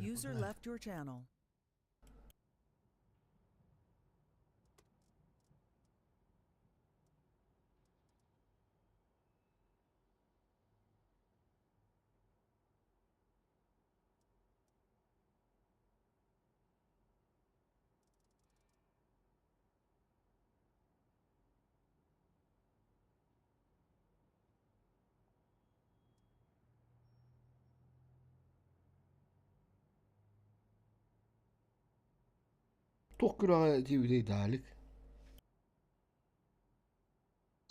User left your channel. Токкура тибидей далик.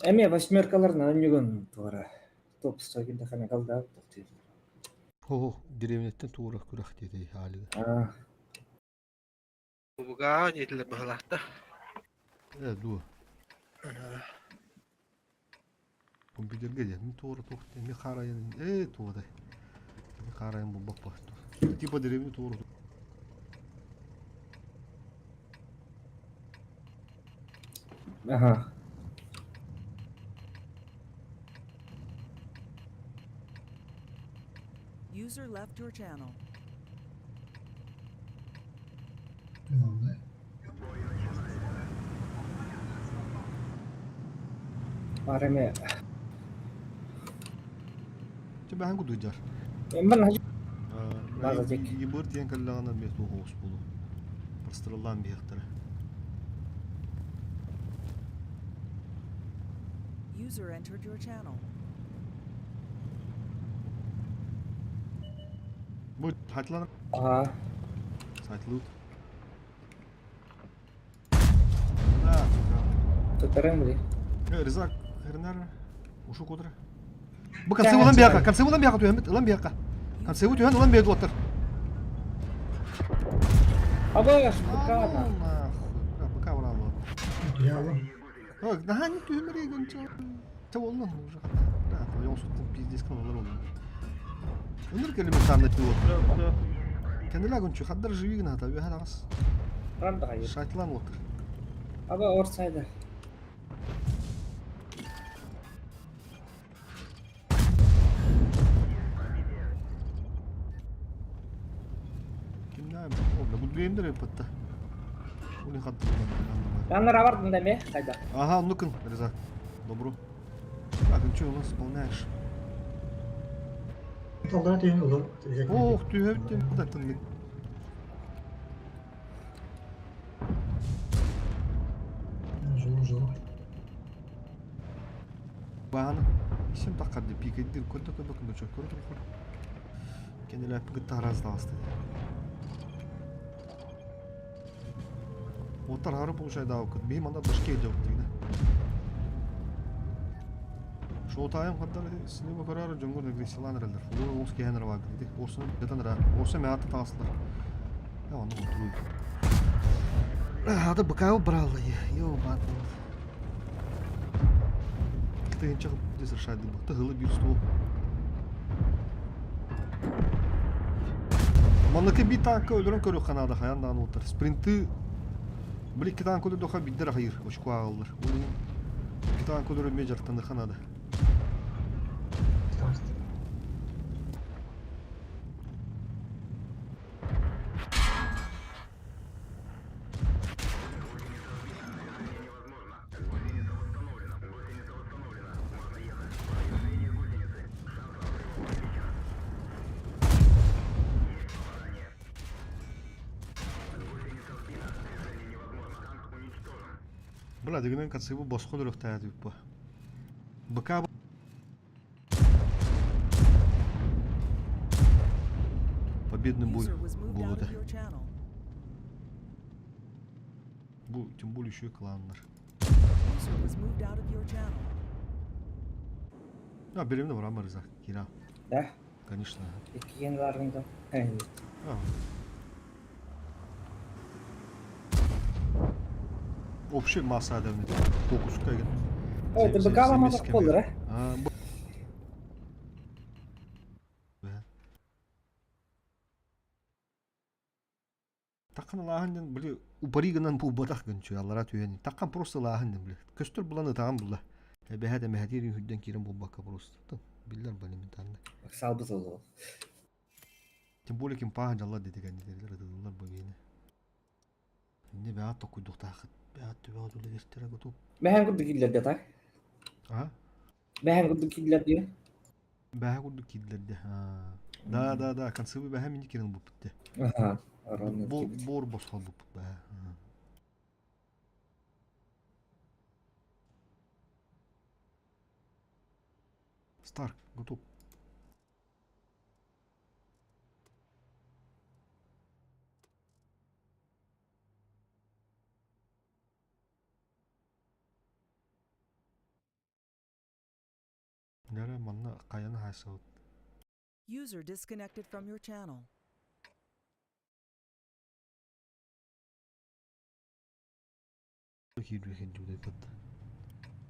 Эми восьмеркаларына өнүгөн туура. Топста келде хана калдап токтойт. Хо, деревнеттен туурах күрах дедей халыгы. Buga nyetel bahalata. Ду. Компьютерге де мен тууру токте, мен карайын, туурда. Мен карайын бу бак бакту. Типа деревне тууру. Ага. User left your channel. Бар эми. Тебе хангу дуйдар. Эмбен хажы. Магазик. Ебыр тиен каллагана мен тугус болу. Простреллан бияктары. User entered your channel. Бу хатлан. Ага. Сайтлут. Да. Тотарым бу. Ризак, хернер. Ушу кодра. Бу конце улан бияка туемет, улан бияка. Конце туен улан бияду отыр. Абаш, букана. Быка уралы. Ой, нахани түймере гончо. Та болман уже. Да, тоён суттун пиздес кылалар болду. Өнөр келиме таңда туу. Кенеле гончо хаддар живигин ата, бе хадагас. Ранда хайыр. Шайтлан отыр. Аба орсайда. Kimden? Orada bu düğümde repatta. Bu ne kadar? Яндар абардын да эме кайда? Ага, ну-ка, Резак. Добро. Так, ну что, у нас исполняешь? Ох, ты это куда ты мне? Бана. Исем такады пикайдыр, куда куда что, куда. Кенеле пыгытта раздалысты. Отар харып получайды ауқыт. Бейм анда башке жоқ дейді. Шоутайым қаддар сілеме көрары жоңғыр регрессиялан әрелдер. Ол оңыз кейінер бар дейді. Орсын бетан ра. Орсын мәйаты тағысылар. Я оны отыруйды. Ады бұқауы біралы. Йо, батын. Тыйын чағып десір шайды бұқты ғылы бір стол. Маннықы бей танкы өлірін көрі қанады қаяндағын отыр. Спринты Блин, китан куда доха биддер хайыр, очку ağılır. Onun kитан kuduru mecir tanıkanadı. Бля, дегенен катсы bu боско дөрөк таятып бу. Быка победный бой болду. Бу тем более еще и кландар. А, беремне бар амарза, Кира. Да? Конечно. Эки яндарында. Общий масса адамды фокус кайган. Это быкаламадык болду, а? Таккан лаһандын биле упаригынан бу батак гынчу аллара түйени. Таккан просто лаһандын биле. Көстөр буланы таган булла. Бехәдә мәһәдир хүддән кирен бу бакка просто. Билләр балимин танды. Салбыз ол. Тем более ким пахан жалла дедик аннилер ыдылар бөгені. Инне бәат токуйдук тахыт. Бәат түбәат үлі кестері готуп. Бәһән курдук киллерде так. А? Бәһән курдук киллерде. Бәһә курдук кидлерде. Да, концевы бәһә мине керін бұп бітті. Ага. Аранны киллер. Бор босқал бұп бәһә. Старк, готов. Нәрі манна қаяны хайсауыт. User disconnected from your channel.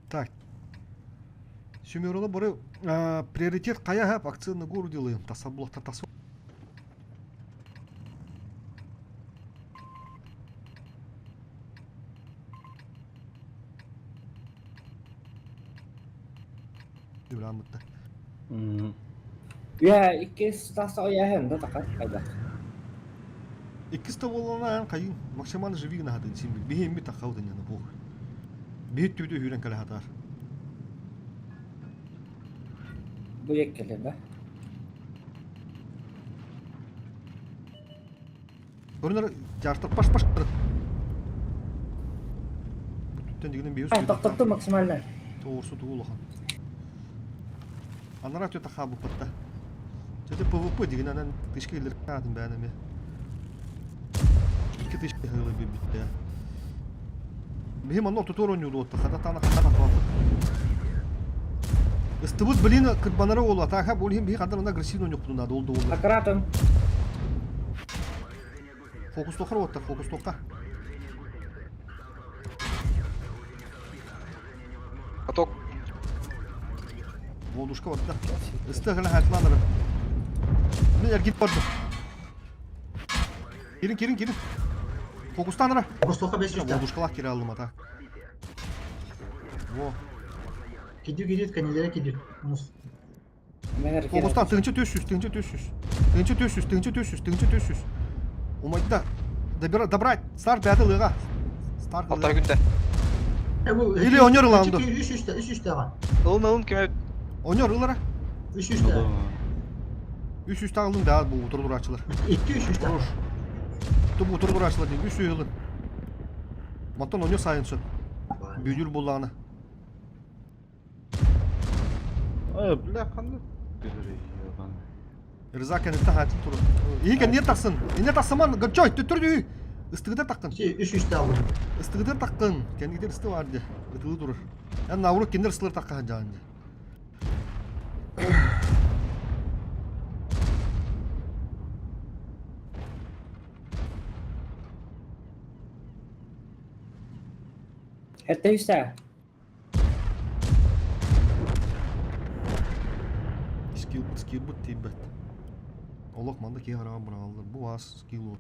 Так. Шумерола бары приоритет қая хап акционный гору делаем. Тасаблоқта тасу. Дебілам бұтта. Я икки стаса ояһын да такат кайда. Иккісті болуына қайын. Максиманы живигін хатын симбіл. Бейімбі тақаудын яны бұл. Бейт түйді үйрен кәлі хатар. Бу еккелер да. Көрінер жарты паш қыры. Бүттен дегенен бейіз А, тоқтотты максимально. Тоғырсы тұғыл оған. Анара төті қабы пытта. Төті ПВП деген анан тышкелер қадын бәнеме. Iki tышке ғылы бейбітті. Бейім анна тұтор ойнуды отты. Қада таны қада қуаты. Истыбыт білін күтбанары олу. Атаға болейін бей қадар ана агрессивно ойнуқ бұдынады. Олды олды. Аккуратно. Фокус тоқыр отты. Фокус тоққа. Поток. Волдушка отты. Исты ғылы хәтланыры. Мен әргет барды. Керін. Фокустаныра. Фокустоқа 500 та. Волдушкалақ кере алдым ата. Во. Gidiyor kanilere gidiyor. Yunus. Фокустан тыңчы төсүс. Умайда. Добрать. Старт бәді лыға. Старт Алтай лыға. күнде. Bu Или oynuyor lan bu. 3-3 var. Alın kime? Oynuyor ылыра. 3-3 var. 300 тағылдың да бұл ұтыр açılır. 2-3 var. Vuruş. Tüm oturdur açılır değil. 300 yılın. Mattan oynuyor sayınçı. Büyülür bullağını. Бля, қандай Rıza kendisi hayatı turu. İyi ki niye taksın? Niye taksın man? Gıçoy tütürdü. Istıgıda taktın. 3-3 daha vurdu. Istıgıda taktın. Kendi gider ıstı vardı. Itılı durur. Yani navruk kinder ısılır takkan canlı. Hatta üstte. Skill bu tibet. Olak manda ki haragan buna alır. Bu az skill o.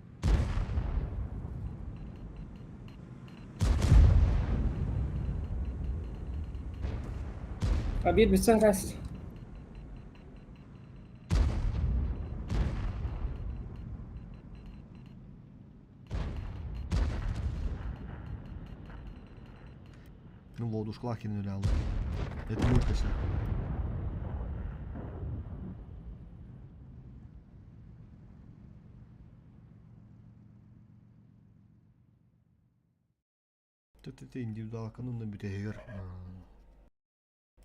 Bir sahras. Ну, Володушка Лахин öyle aldı. Это мультися. Тете индивидуал канунdan müteheyyir.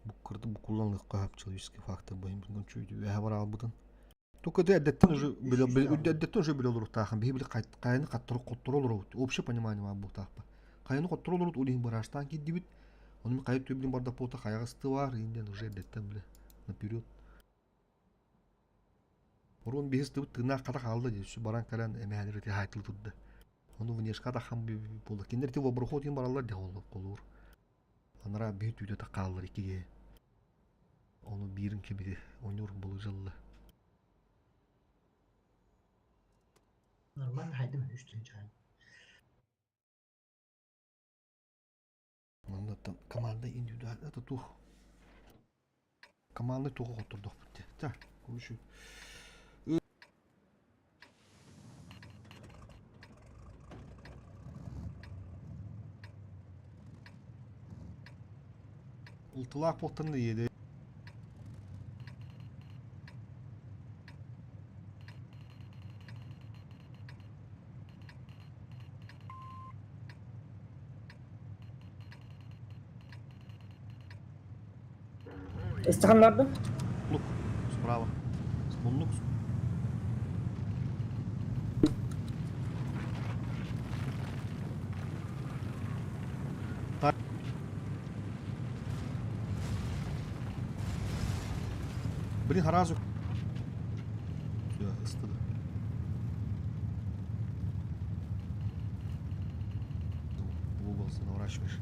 Bu kırdı bu kullanılık kahap человеческий фактор bayım bundan çöydü ve var albudun. Только да әдеттен уже біле олыр тағын бейбілі қайыны қаттыру қоттыру олыр общее понимание бар бұл тақпа қайыны қоттыру олыр олейін бар аштан кетті бит оның қайып төбілін барда полта қаяғы сты бар инден уже әдеттен біле наперед орын бейіз тұбыт тығына қадақ алды десі баран кәлән әмәлері те айтылы тұдды оны внешқа да қам болды кендер те обырхот ең баралар де олып қолыр анара бейт үйде та қалылар екеге оны бейірін кемеде ойныр бұл жылы Normal haydi mi 3. çay? Mandattan komanda individual это тух. Командный тух отурдук битти. Так, көрүшү. Тулақ болттанды еді. Ыстыханларды? Лук, справа. Смолнук. Так. Блин, харазу. Все, ыстыды. В угол наворачиваешь.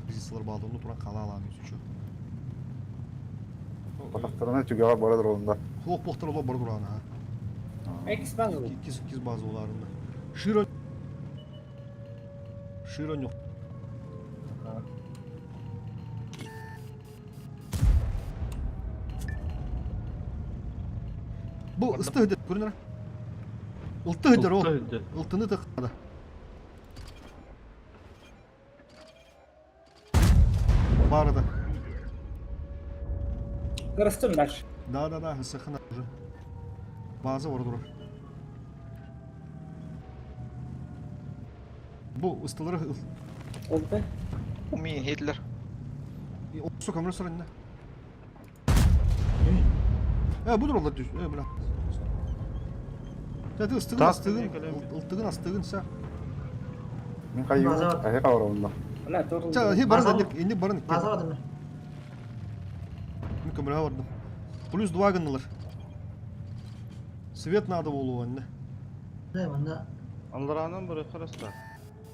Позициялар балдығыны тұран қала аламыз үші. Батақтарына түгеға барадыр олында. Хлоп боқтар олар бар тұраны. Экс базы бұл. Кез базы оларында. Широн. Широн жоқ. Бұл ысты өйдер, көрінер? Ұлты өйдер ол. Ұлтыны тақады. Барыда. Кырыстым дальше. Да, ысықына уже. Базы бар тұрар. Бұл ыстылары... Oldu. Умин Гитлер. Осы көмірі сұрайында. Бұдыр олар түш. Бұна. Жәті ыстығын астығын сә. Мен қайы аяқ ауыр олында. Ана торылды. Жа, хей барын енді барын. База var değil mi? Мен көмірі бардым. Плюс 2 гынылар. Свет надо болу анна. Ne bunda? Алларанын бірі қырыста.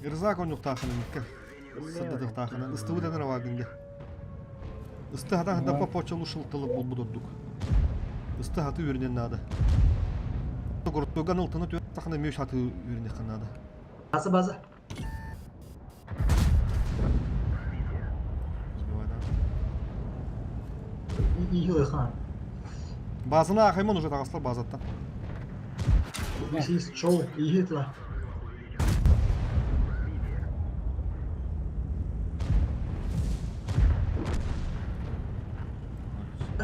Ирзак он жоқ тақының мекке. Саддық тақынан. Ысты өтеден авагынды. Ысты хатан дапа почалу шылтылы бұл бұдырдық. Ысты хаты өрінен нады. Көрттөген ұлтыны төт тақына меш хаты өрінен қанады. Bazı bazı. İyi oykan. Базына ақайман уже тағасылар базаттан. Siz çoğu iyi hitler.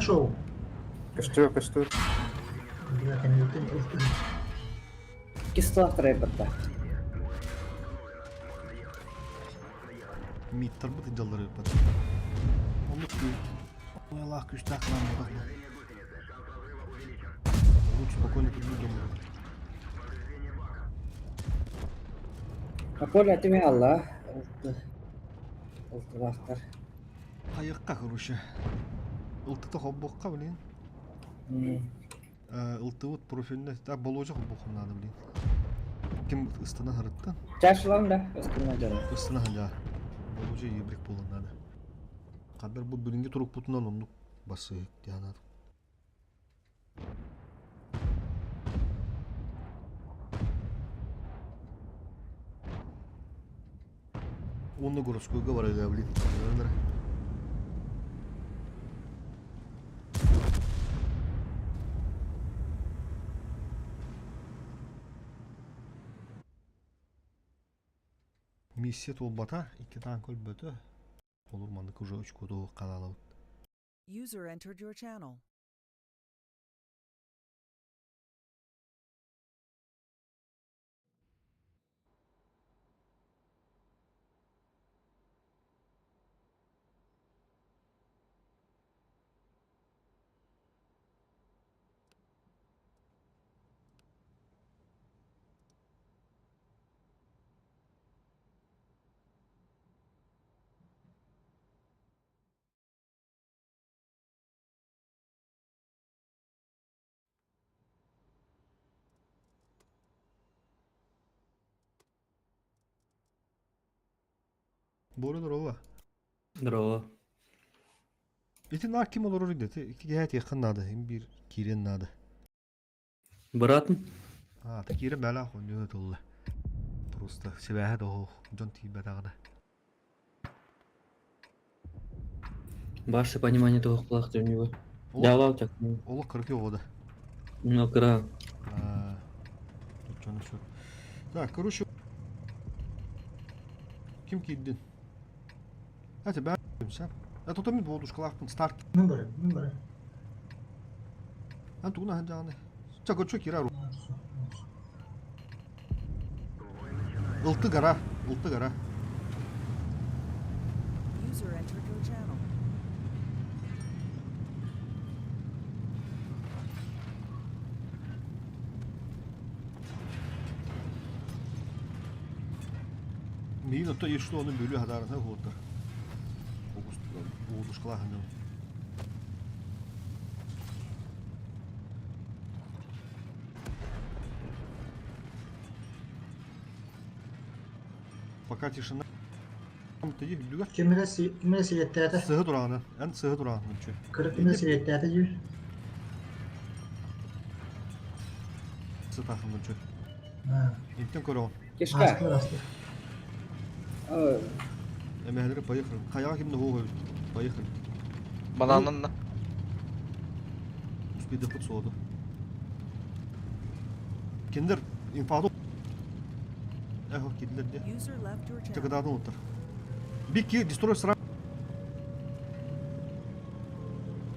Şov. Күшті. Bir dakika ne yapayım? Кислах трейберда. Миттер бұты жалдары өппеді. Оны күй. Ойлақ күш тақынан бұдақна. Лучше спокойно перебудем. Аполя тебе Алла. Oldu bақтар. Қайыққа құрышы. Ұлтыты қоббоққа білейін. Ұлты ұт профиліне. Болу жоқ қоббоқын нады білейін. Кім ұстына ғырытты? Çarşılarım da üstüne canım. Üstüne hala. Болу же ебрек болын нады. Қадар бұл білінге тұрық бұтынан ондық басы диянады. Оны городскойға барайға білейін. Миссия толбата, 2 танк өлбөті. Olur mandık уже 3 kodu kalalı. User entered your channel. Боры здорово. Здорово. Эти нар ким olur idi? İki gehet yakın nadı. Hem bir kiren nadı. Братан? Та kiren bela konuyor tolla. Просто себеhe de o. Жон тибе дагы. Ваше понимание того плохо у него. Давал так. Олы 40 oldu. Ну, кра. Canı çok. Так, короче. Kim giydin? Hadi ben sen. Ya tutamıyor bu oluşkalakın start. Number. Ben tuğuna hancanı. Çako çok yer Iltı gara. Iltı gara. User entered your channel. Meyin otta yeşil onu bölüyor hadarın ha orada. Oluşkalakın. Fakat tишina. Tedi hüllüge. Kimine siyettete. Sıhı durağını. En sıhı durağını. Kırık kimine siyettete yüz. Sıhı takımdan çök. Ha. İntin koron. Кишка. Astı. Emeğleri bayıkırın. Kayağa kimde hoğu bayıkırın. Bananın da. Bir de put soğudu. Kinder infado. Eho kinder diye. User left your channel. Çakıdağdan otur. Bir ki destroy sıra.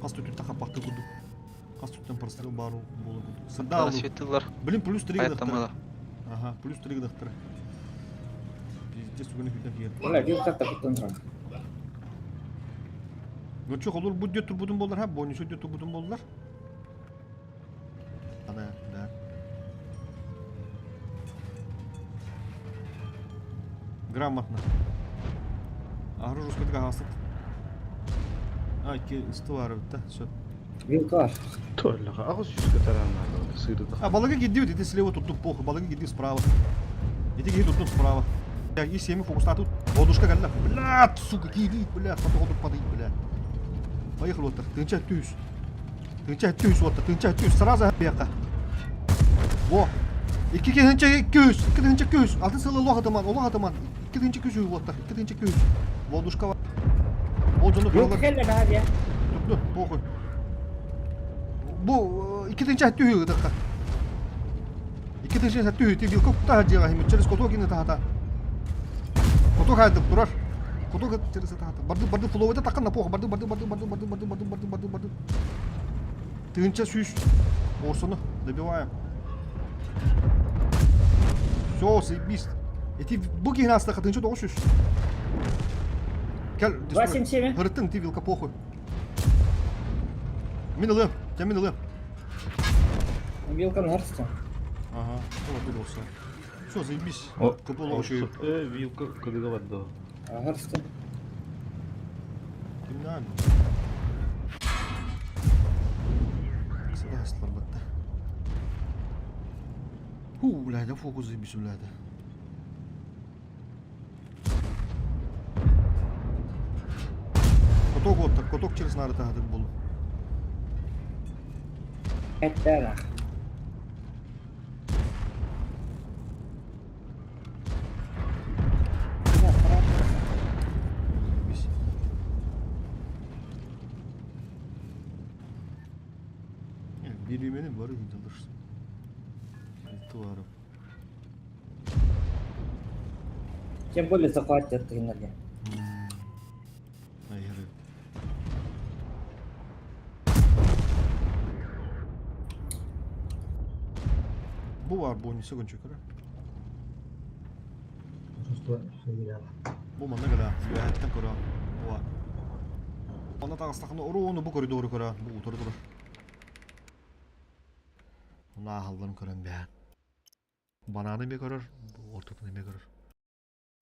Kas tütü taka baktı kudu. Kas tütüden parasını bağırın bolu kudu. Sırda Bana alın. svettiler. Bilin plus 3 Hayattan gıdaktır. bana. Aha plus 3 gıdaktır. Bizde sugunu hütten diye. Вона вилка так тундрам. Ne çok olur bu diyor turbudun bollar ha bonusu diyor turbudun bollar. Ana da. Грамотно. Агружу сколько гасит. Ки стуар bitti. Все. Вилка var. Tuğla. Ağız yüz götürenler. Sıyrıdı. А балага gidiyor dedi слева тут плохо. Балага gidiyor справа. Иди гиди тут справа. Я и 7 фокуста тут. Водушка гальна. Блядь, сука, гиди, блядь, потом падай, блядь. Поехал вот так. Тынча тюс. Тынча тюс вот так. Тынча тюс. Сразу яка. Во. İki tınca 200. İki tınca 200. Altın sıralı Allah adamın. Allah adamın. İki tınca 200 вот так. İki tınca 200. Водушка var. O canı Вилка buralar. хелле hadi. Dur, похуй. Bu iki tınca tüyü dakika. İki tınca tüyü. Ти вилка куда одела? Ему через коток и на тахта. Коток haydi durar. Коток через тахта. Барды флоу это такан на похуй. Барды. Тынча сүйш. Орсону добиваем. Все, заебись. Эти буги настаха, ты ничего должен. Gel. 277. Hırıttın ти вилка похуй. Min alıyorum. Gel min alıyorum. Вилканы harstı. Ага. Вот тут olsa. Все, заебись. О, Купол şey. Вилка кыдыга бадды. Harstı. Криминально. Кысыда астылар батты. Блядь, фокус заебись, блядь. Коток вот так, коток через нары тагы был. Etler. Заебись. Bir yemenim var ya alırsın. Tuvarım. Тем более захватят эту энергию. Hayır. Bu var bu oyuncu gün çökür. Просто сыйрал. Bu manda kadar. Bir hayatten kura. Bu var. Onda da astakında onu bu koridoru kura. Bu otoru durur. Ona hallarım kören be. Bananı mı görür? Bu ortadan mı görür?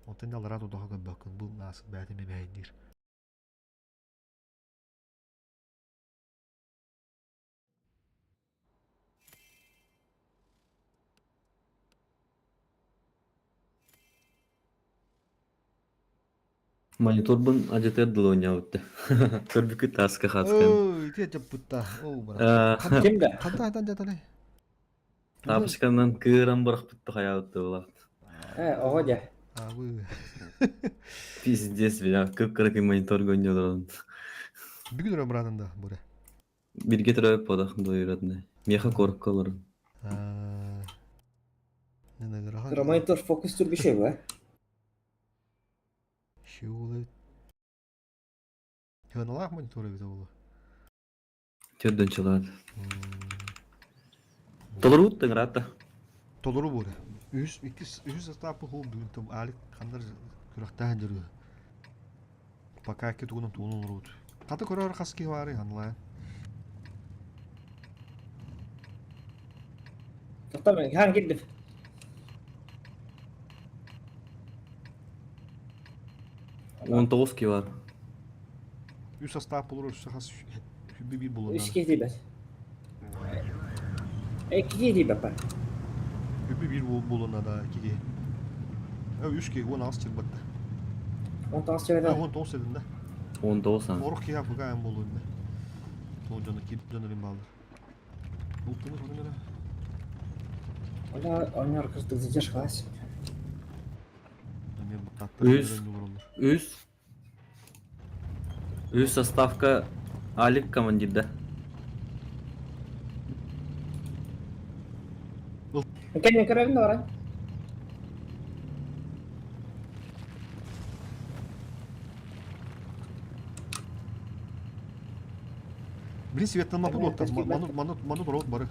Ondan da alara daha bakın. Bu nasıl beyni mi beğendir? Монитор бын ажетер дылоня өтті. Көрбүкү таска хаткен. Oy, diye çapıtta. Oh, bana. Kimde? Kanta haydan jatane. Тапышкандан кыран барак бутты хая өтті була. Огодя. Abi. Пиздец бля, кыпкыракый монитор гонёдорун. Bir gün ömrü anında buraya. Бирге төрөп бодак доюрадны. Меха коруп калырын. Ne gırahan. Громонитор фокус түр бишей ба? Şuğulu. Hınalak monitörü bize oldu. Төдөн чылат. Толорут тыңрата. Toluru bu. Yüz etapı hul düğün tam alik kanlar kürekten dürü. Пока ki tuğunun tuğunun rut. Katı kurar kaski var ya hanla. Тоқтамай, хан келді. 19 ки бар. Yüz etap olur üstü has hübbi bir bulunlar. Үшке дейбіз. Екіге дейбі апа. Hübbi bir bulunlar da iki. Üç ki 16 çırbattı. 19 жібеді. 10 sedinde. 19 сан. Oruk ki yapı gayem bulundu. Toğcanı ki canırım baldır. Bultunuz onu göre. Оля, ойнар кырдық задержалась. Ben bu tatlı Yüz. olur. Үз составка Алик командирда. Мекенмен көрәбін орай. Блин, светлана Мен подот, ташкил ману дорог бары.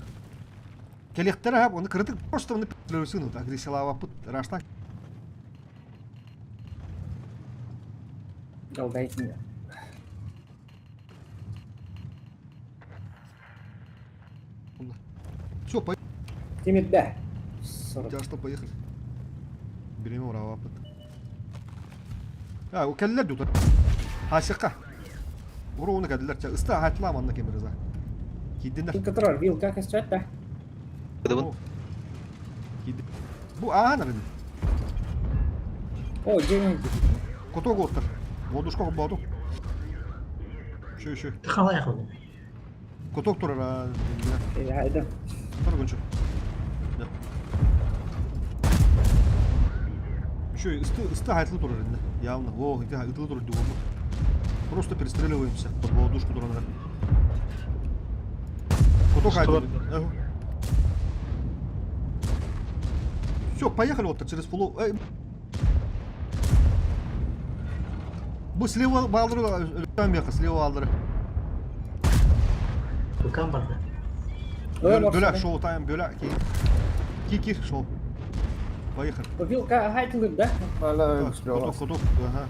Келектер ап, оны крытык просто оны питлөсүн, агрессиялава пут, рашта. Жалдайтын. Все, Демет бә. Сұрып. Жарышта поехали. Береме урава пут. А, у келлер дутар. Хасыка. Уроуны кәділер, ыста хатла манна кеміріза. Киддендер. Вилка тұрар, вилка кәсіп бә. Кыдыбын. Bu ağanırın. О, жеңіл. Коток отыр. Водушка боду. Şu. Қалай қылды? Коток тұрар. Айда. Тұр күнші. Şu ысты хайтылы тұрар енді. Явно. О, ытылы тұрар дуғым. Просто перестреливаемся под водушку дуранра. Коток хайтылы. Все, поехали вот через фулу. Bu слева балдыры, өлтен беқі, слева балдыры. Бұқан барды. Бөлек шоу тайм, бөлек ки шоу. Поехали. Вилка хайтылыр да? Коток, ага.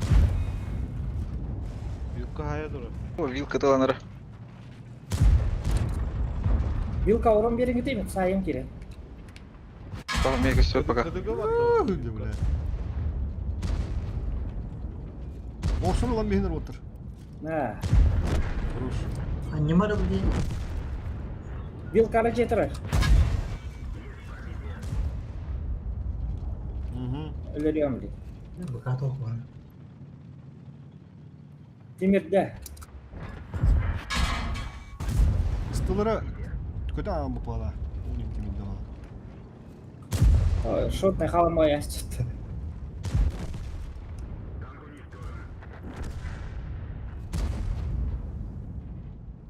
Юкка хая дура. О, вилка таланары. Вилка орын беріңі деймін, сайым керек. Tamam, mega все, пока. Кыдыгы барды. Öyle bile. Olsun ulan beğenir otur. На. Rus. А не мары бұл дейін? Вилканы жетірір. Өлерем дейді. Бұқа тоқ бар. Демерді. Istılara kötü ağam bu pala. Onun kiminde var. Шотный қаламай астықты.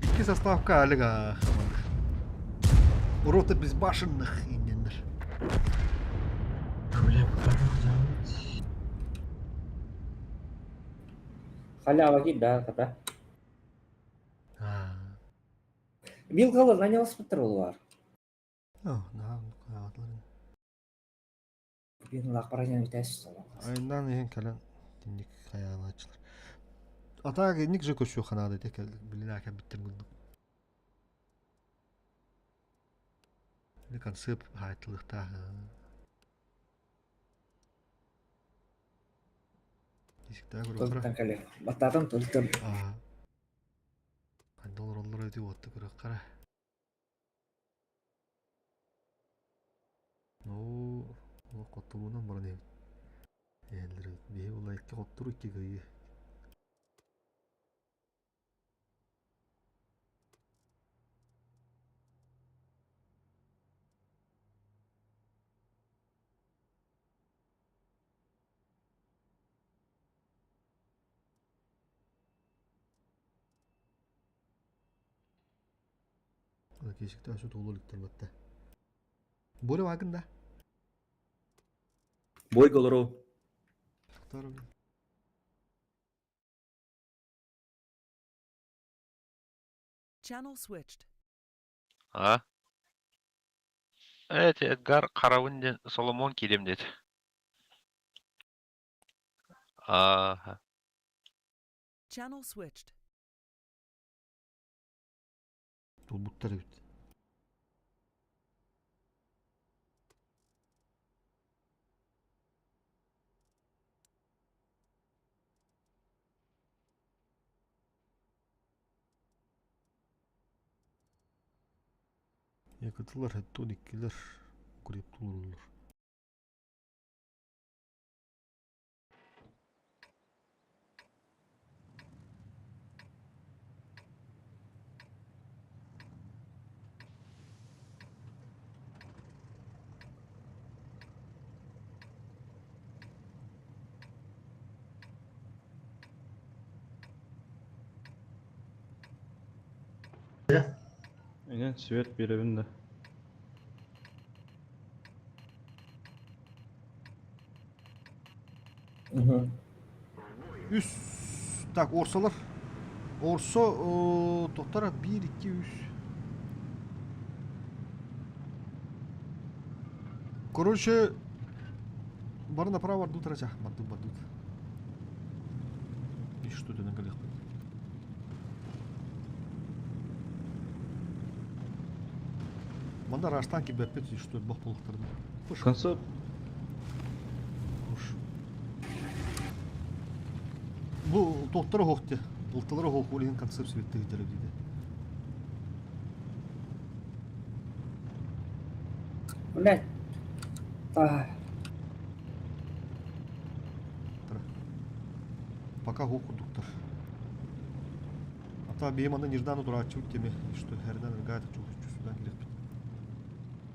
İki составка алига. Рота безбашенных индендер. Бля, бұқа тоқ жауыз. Халява дейді, да, қата. Вилкалар айналысып тұр олар. Бүйін лақпаранен өтәсіз олар. Ayından ehen kalan dinlik hayal açılır. Ata nik je koşuyor kanada tek bilinirken bitirmedim. Ne kan sırp hayatlıkta. Десекте көріп тұр. Толықтан кәлі. Батадың толықтан. Қандай олар өтіп отты көріп қара. Ол қоттылуынан бұрын ем. Әлдері бей олай етке қоттыру етке көйі. Keshikte aşu toğlu liktir batta. Böyle vakında. Бой голоро. Второй. Channel switched. А? Эдгар Каравынден Соломон килем деді. Channel switched. Бұл бұттар өт. Якытылар хәтті одеккелер. Күреп тұлырылыр. Aynen Süvet bir evinde. Мгм. Үс. Так, орсалар. Орсо, тоқтара 1, 2, 3. Короче, бары направо бардут рача. Бардут. И что ты на голях? Манда раштан кибе опять и что бах полықтырды. В конце Уж. Бұл тоқтары хоқты. Ұлтылары хоқ олеген концепция бетті кетелі дейді. Блядь. А, Пока хоқ құрдықтар. Ата бейім анда нежданно дұрачы өттеме. Что әрден іргайты чүсудан керек бет.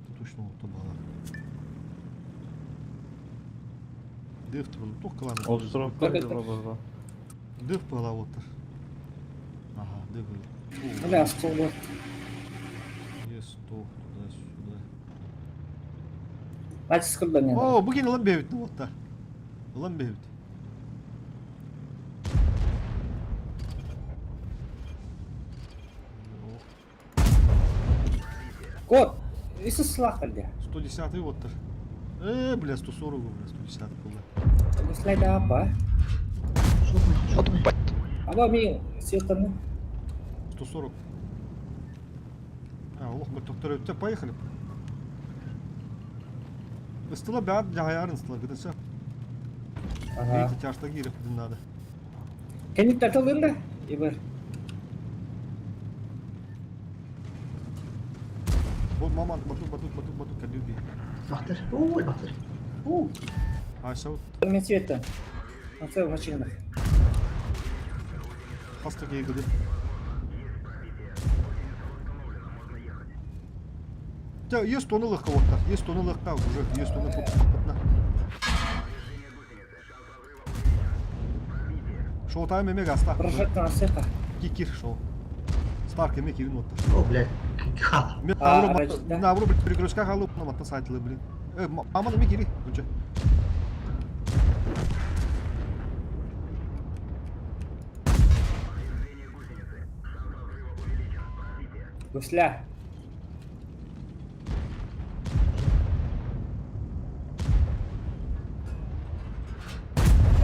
Ты точно ұлтты бағалар. Дефті бұл тоқ қыланы. Островка Как это? дела. Деф бағала отыр. Ага, деф. бля, стол бар. Есть то, туда-сюда. Начис кырдан енді. О, бүгін ұлан бейбіт отта. Ұлан бейбіт. Кот, исы сылақ әлде. 110 отыр. Бля, 140 бля, 110 болды. Слайды апа. Аба мен сүйеттімді. 140. Олық бір тоқтар өтті, поехали. Истыла бәд жағайарын истыла, гыдынша. Ага. Бейті тяжта кейріп бұдын нады. Кенік тартылдың да? Ебір. Бұл маман, батут, кәді бей. Бахтыр. Ой, бахтыр. Айша өт, Мен сүйеттім. Ансай машинада. хаста кейгіді. Есть тоны лыхқа оттар, есть тоны лыхқа, уже есть тоны пұтна. Шоу тайм емек аста. Прожектор асықа. Кикир шоу. Старк емек ерін оттар. О, блядь. Ха. Мен арачта. навру бір перегрузка қалып, маматтан сайтылы, блин. Маман емек ері, күнше. Гусля.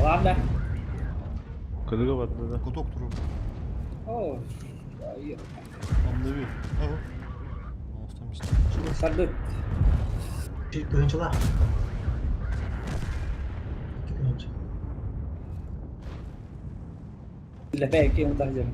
Ладно. Кыдыга барды да. Коток тұру. О, Anlıyor. Aha. Ağustan işte. сардык. Күйінші бар. Күйінші. Лепе ки унтар жер.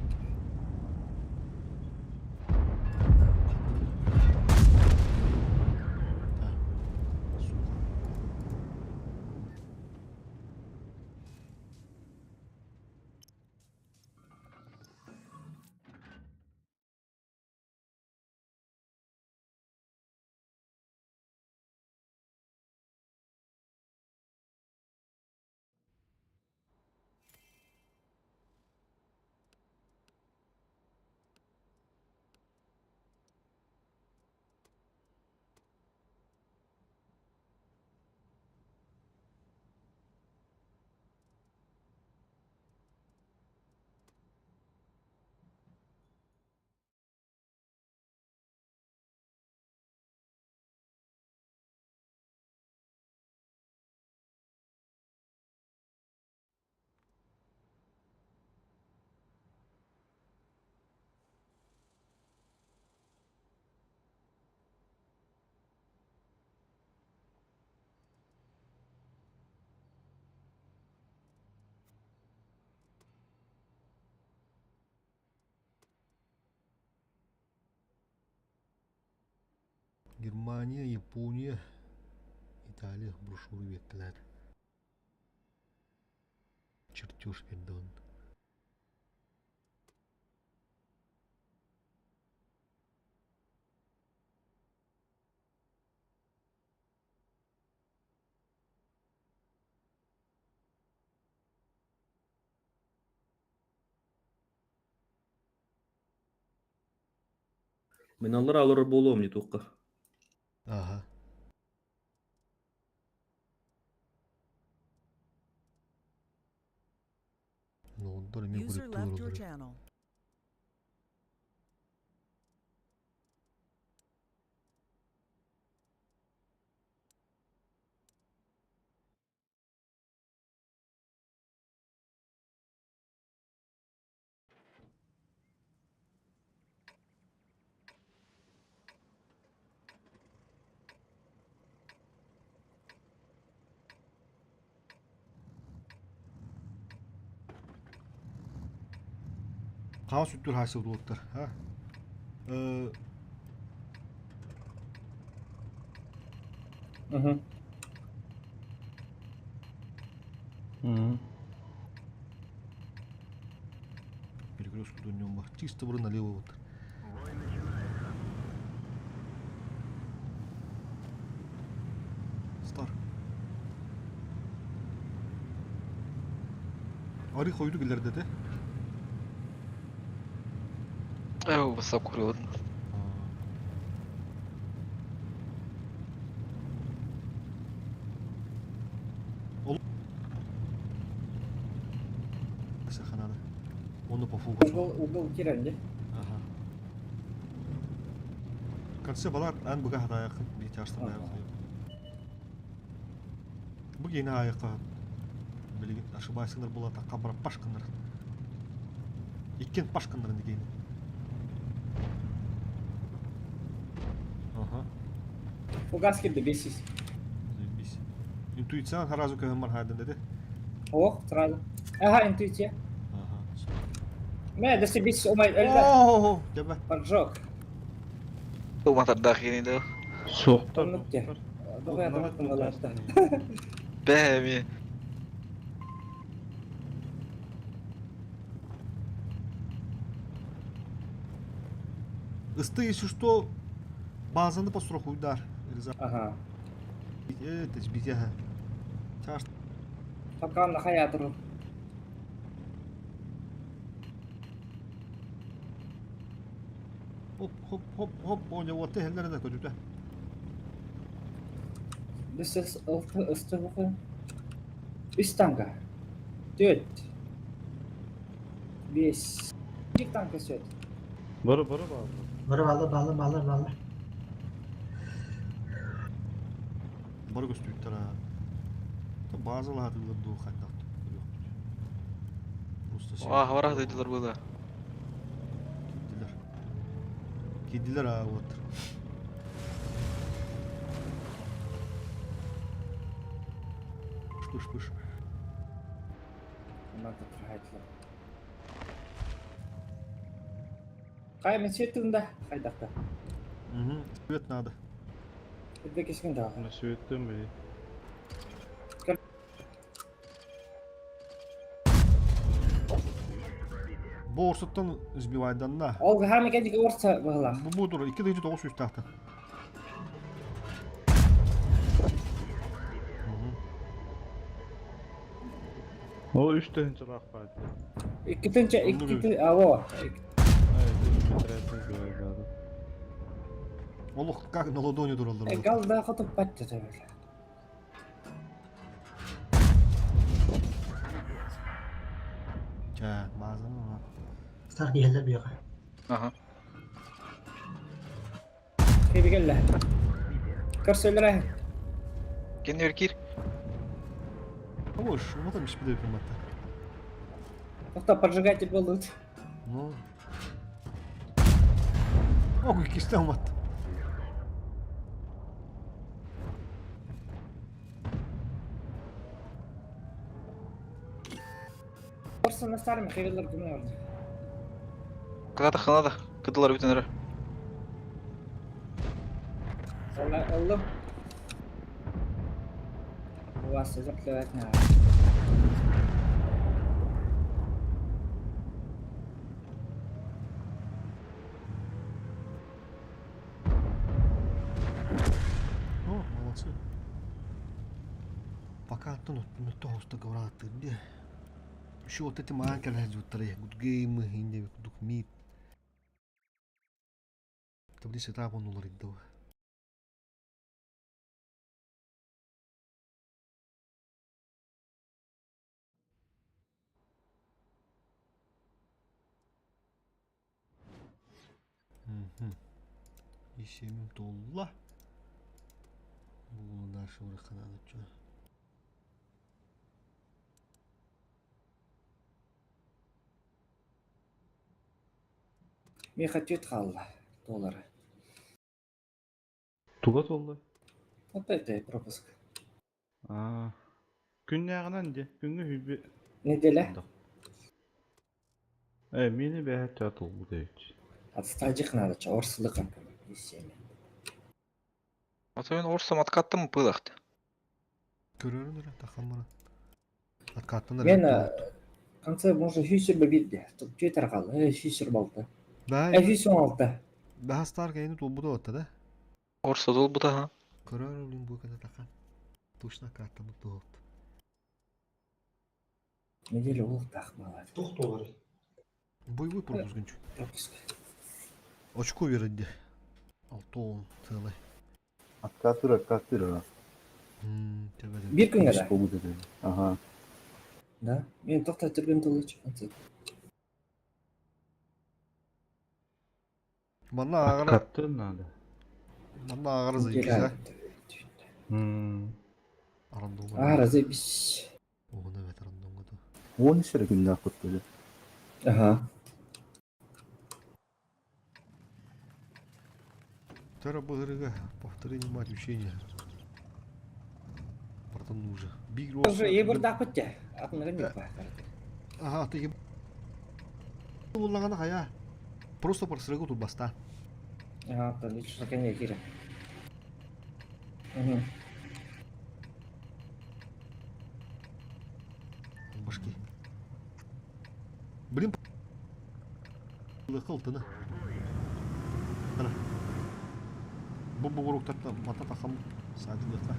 Германия, Япония, Италия брошюры беттилер. Чертеж берди он. Мен алар болом не туққа. Ага. Ну, ондар эме User көрөктүү left your болду. channel. Каа сүттүр хайсып болуптар, ha? Мгм. Перекрестку до нем чисто вроде налево вот. Стар. Арı koyduk ileride de. Басап көріп отырмын. Саханада. Onu по фокусу. Угол киренде. Ага. Конце балар ан буга хатаяк bir çarşıdan ayak. Bu yeni ayakta. Bilgin ошибайсыңдар була та кабырап башкындар. Иккен башкындар деген. Ага. Фугас кирди бесис. Заебись. Интуиция сразу көмөр хайдан dedi. Ох, сразу. Ага, интуиция. Ага. Ме, да се бесис омай элде. О, тебе. Поджог. Бұл матардағы енді. Соқтар. Оннук те. Догой атаматтын баларда. Бәме. Исты, если что, базаны по сроку удар. Ага. Это сбить, ага. Чаш. Такан хаятыру. Хоп, хоп, хоп, хоп. Он его tehellere de kötü. This is ıstı. Üstanka. 4. 5. Bir tanka söt. Бары бары. Bana bağlı. Бар көстүктөр. Базалар атылып ду кайдак. Просто Хабарах деділер болды. Кедилер а вот. Пыш. Надо трахайтлар. Кай мен сөттүмдө кайдакта. Угу. Свет надо. Бирде кешкен дагы. Мына сөйттім бе. Борсуттан сбивайдан на. Ол хами кедиге орса багла. Bu budur. 2.9 tahta. О, 3-тінші рақпайды. Ikkinchi avo. Олух как на ладони duruldur. Galda qotup batdı tabii. Ka, bazen ama. Star geldi bir yoka. Ага. Kedi gelle. Kırsöylere. Kendi örkir. Hoş, onu da bir şey yapayım hatta. To'xta, поджигатель bo'ldi. Ну. Ох, ikisi de olmadı. Орсын старым хевелер күнөр. Қанада. Кыдылар бүтінірі. Salah Allah. Luas sejak lewatnya. О, молодцы. Пока то ну то что говорят где. Еще вот эти маленькие разжутые, good game, инде, good meat. Там здесь это он уларит да. Ишемим толла. Bunu дальше уже надо что. Мен хотет халла доллары. Туга толду. Опять пропуск. Күн ягынан же, күнгө хүбү. Неделя. Мени бәһәт жатыл бу дейт. Отстажик надо, че орсылыком. А то мен орсам откаттым пылақты. Көрөрүн эле тахаммана. Откаттын Мен конце можно фьючер бибди. Тут жетер кал. Фьючер балты. Фьючер алты. Бахастар кейни толбуда отта да. Орса дол бұта, ха? Көрөрүн бу када тахан. Точно карта бу толт. Неделя ол тахмала. $2. Буйвой пропускынчу. Пропуск. Очко берди. Алтон целый. Откатыра. Bir gün kadar. Ага. Да. Мен тоқтап жүрген толычу конце. Манна агара, Каттын надо. манна агара зайкиза. Арандон. Аразы биш. Оғына бет арандон году. 10 күннәк көттү. Ага. Тара бырыга, повтори внимать учение. Братан уже. Биг Рос. Уже ебір дақпытте. Атмырын yok ба. Ага, ты еб... Уллагана хая. Просто просрыгу тут баста. Ага, то лично коне кире. Башки. Блин. Лыхал тына. Тара. Бұл бұғыруқтарда мата тақам садылыққа.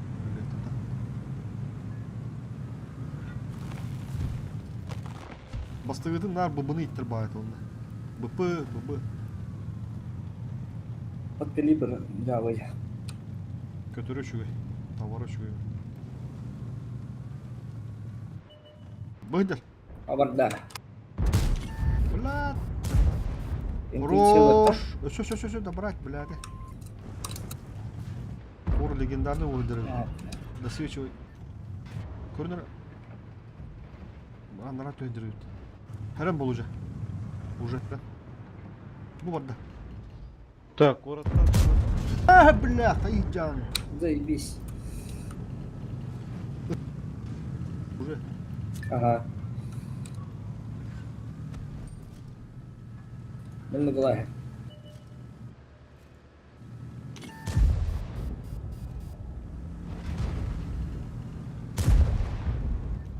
Бастығыдың нар бұбыны иттір байыты онда. Бұбы. Подпили бір жавы. Көтөрө чүгөй. Тавара чүгөй. Быйдыр. Абарда. Блядь. Хорош. Өсө, да брать, блядь. Ор легендарный ордеры. Досвечивай. Көрінер. Анара төндіріп. Хәрем бол уже. Уже. Бұл барда. Так, городта. Блядь, Аиджан. Заебись. Уже. Ага. Мен былай.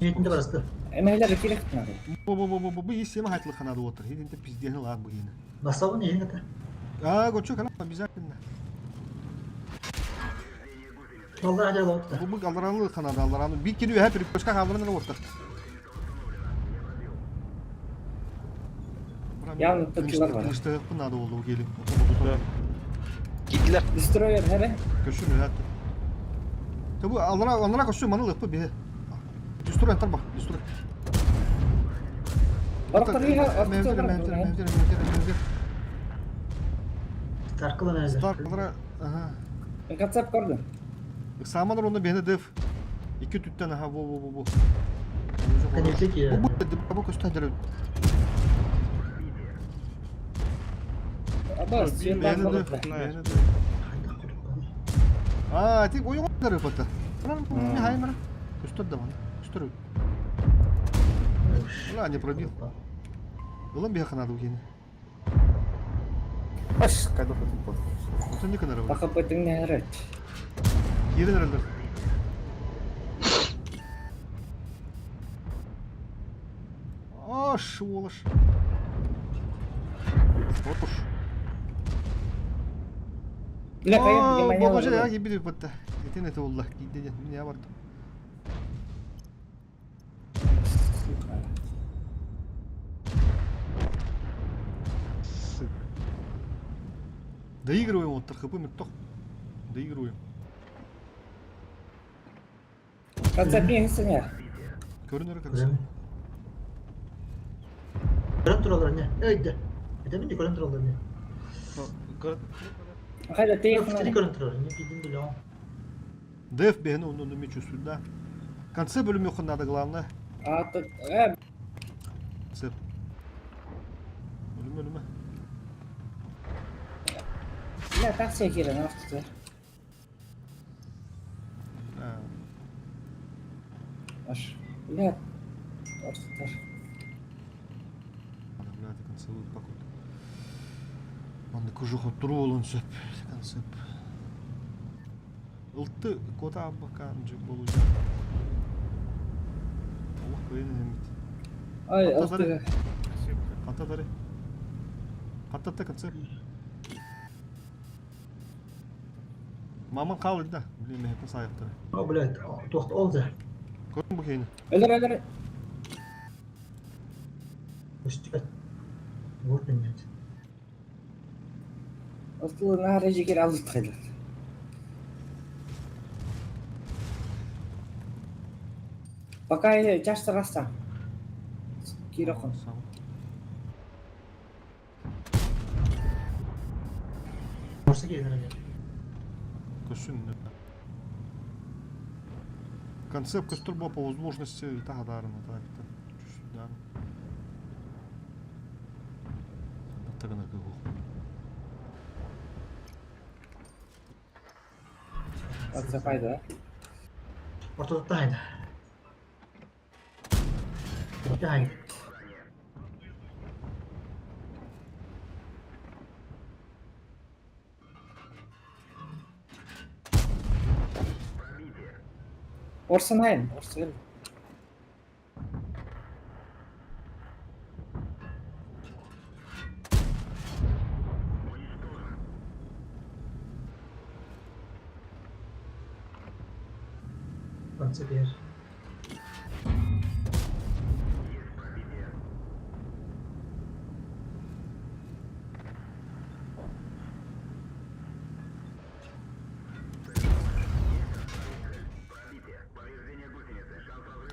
Жетінде барасты. Эмейлер керек надо. Бұл есемі хайлы қанады отыр. Едінде пиздені лар бұл ені. Бастауы не енді? Гочу, канал, обязательно. Малдар ажал отты. Бұл алдаранлы қанады, алдаранлы. Bir kilo hep bir köşka kaldırınlar otır. Явно топчылар бар. Кылышты қынады олды ол келіп. Gittiler. Дестройер хәрі. Köşünü hәтті. Бұл алдара көші маны лықпы бе. Деструй антар бақ, деструй. Барықтар еға. Мевдер. Тарқылы мәзір. Старкалара, ага. Мен катсап көрдім. Самадар оны бені дев. İki tütten aha bu. Kaneplik ya. Bu köşte hadirin. Aba, свет бар Beni болыпты. de. Тек ойын қойдары өпті. Бұнан не хаймара? Көстер да баны. Көстер өт. Не пробил. Ұлым бе қанады өкені. Аш, кайда футбол. Отын не канара. Пока бытың не орать. Кирен аралар. Аш, олаш. Ош. Бля, кайын, не маня Богоже, я лады. gibi bir batta. Yetin eti oldu. Gideceğim. Ne vardı? Доигрываем вот ТХП тох. Доигрываем. Концепт сыня. Көрінері Көрем. концепт. Көрем туралар не? Öyle. Edemin de körem turallar ne? Хайда, ты Yok, их seni надо. körem turallar ne? Gidin bile o. Деф бені ондан үмет чувствую, да. Конце бөлім yok надо главное. А тут, Концепт. Ölüme. бля, так все херы, на что. Ha. Аш, бля, орстар. Ана, блядь, концевый пакут. Анда кожух отыру болын сөп. Концепт. Ылтты кота аббакан жүк болу жа. Allah koyun emit. Ай, Ата алтыга. Ката дари. Каттатта концепт. Маман қалды да. Блин, мехетін сайықтары. O блядь, toxt oldu. Көрдің бұл кейіні? Өлдір. Üstü. Vur beni. Алтыга нахара жекер алып қайды. Пока я чашты раста. Кирохун. Сам. Vursa gelir ya. Көсін. Концепт көстір бұл по возможности тағдарына так-то. Сюда. Тагына көгу. Отзапайды, Ortada da haydi. Bitti haydi. Орсын айын, орсын. Kansı bir.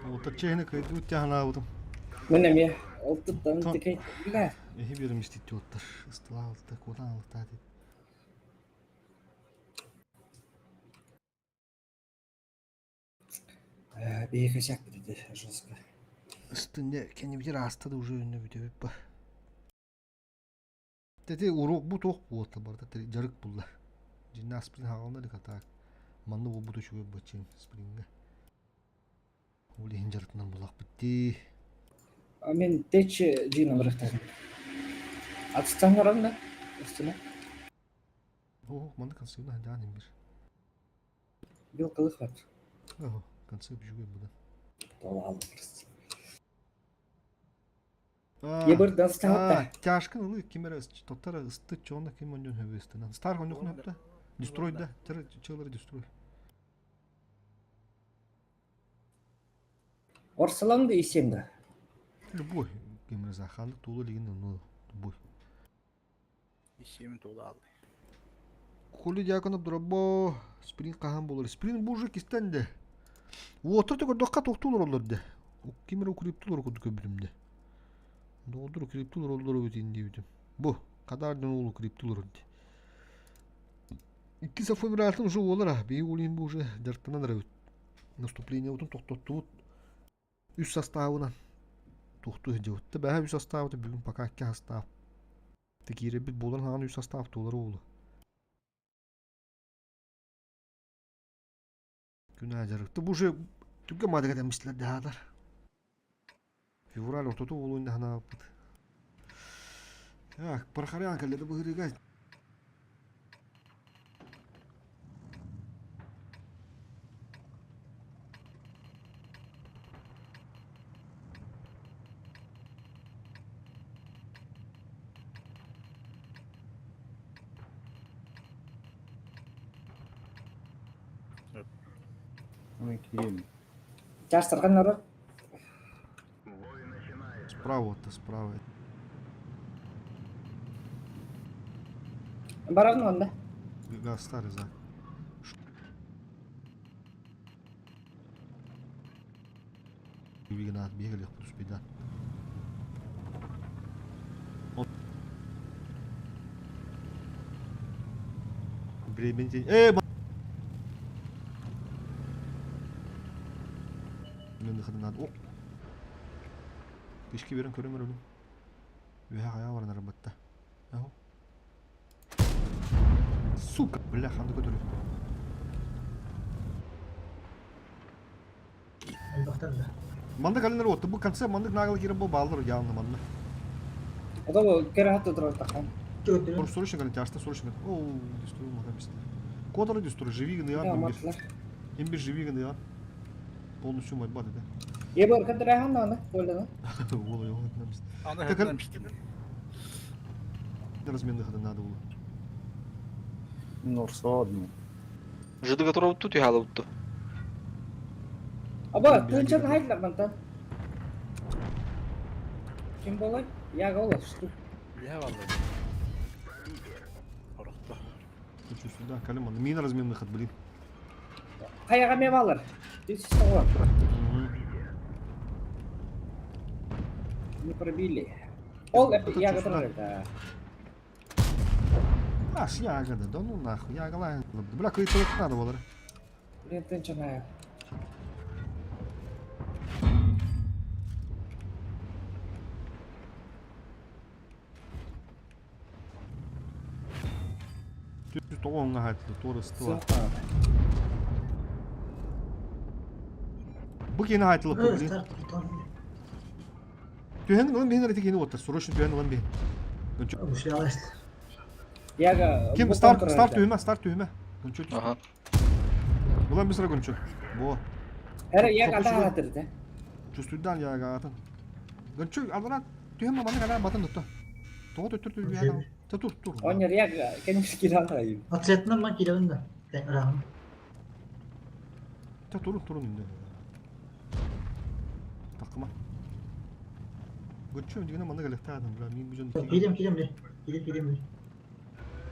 Отыр чейіні көйді өттяғына ауытым. Міне ме, олтыттан текей, бля. Эхи берім істетті оттыр. Истыла алты, кодан алты деді. Бейхе шак бітеді, жестко. Üstünde kendi bir hasta da уже önüne video bu. Dedi uruk bu tok bu otta barda jarık bulla. Jinna aspirin hağında da katak. Mandı bu da şu bacım springe. Uli hinjartından bulak bitti. А мен тече жином рахтадым. Атыстан барам да, үстіне. Oh, mandı kansıyla hadi anim bir. Бил кылык бар. Oh, kansı bir şey bu da. Тола алып просто. Ебір дастан да. Тяжкын ылы кемера тоттара ысты чонда кем онjon höbestен. Star онjon höbda. Destroy да, чылары destroy. Орсалам да исем да. Любой кемера заханlık tuğla liginde ну любой. Ишемин тула алды. Хули дяконып дұрабо спринт қахан болар. Спринт бұл жүк істенді. Отыр төгір доққа тоқтулар оларды. Кемер укриптулар көді көбілімді. Долдыр укриптулар олар өтейін дейбідім. Бұ, қадардан ол укриптулар өтті. 2 сафой бір артын жол олар. Бей олейін бұл уже жарттанан рәуіт. Наступление отын тоқтатты бұд. Үш составынан. Тоқту хеде өтті. Бәхі үш составы бүгін пока 2 состав. Текері біт болан хаған үш состав толары олы. Günah jarıktı. Bu şey Türkiye madde demişler dağlar. Fevral ortada oyunda hana yaptı. Ya, parxaryan kaldı bu hırıga Окей. Жастырған ұры. Справа отта, справа. Барағын онда. Газ старый за. Вигнат бегали, плюс беда. Бремен день. Мен дыхады надо. О! Пешки берін көрем өрілім. Веха қая барына работта. Ау. Сука, бля, ханды көтөрүп. Албақтан да. Мандык алыныр отты. Бұл конце мандык нағылы керем бұл балдыр явны манды. Ода бұл кері хатты тұрар таққан. Жігіттер. Сұрышын қалын, тяжта сұрышын қалын. Оу, дестуру маған бісті. Kodları desturu, живи гыны ян, Аматлар. имбир живи гыны ян. Полностью мать бады, да. Ебір кідірі хан да, ойлады. Ола, yoğun etmemiz. Аны Так, хәтләмештем. Разменных это надо было. Норсадный. Жидыга тура утту түйхалы утту. Аба, түнчен хайтлар бантан. Ким болай? Яға олар, шту. Я валды. Орықты. Хочу сюда, калим, аны. Мина разменных от, блин. Қаяға мем алыр. Здесь что? Не пробили. Ол яға тұрар еді. Аш, ягода, да ну нахуй, ягола. Бля, кайты надо было. Блин, түнчен аяқ. Түз тоғонға хайтты, торы стыла. Бұл кені хайтылып, блин. Түйенің ылын бейін әреті кені отыр, сұрышын түйенің ылын бейін. Мушли алайсыз. Яға... Кем, старт түйіме. Гүнчө түз. Ага. Бұлан бір sıra гүнчө. Бұ. Әрі яға ата атырды. Чувствуйдан яға атын. Гүнчө, алдыра түйеме маны ғана батын тұтты. Тоғы төттір түйі яға. Тұр. Онер яға, кәніміз кері алайын. Atletmen ben girelim de. Ben rahım. Turun indi. Takıma. Gıçıyor digine manda galakta adam bla min bujon. Gireyim de. Gireyim de.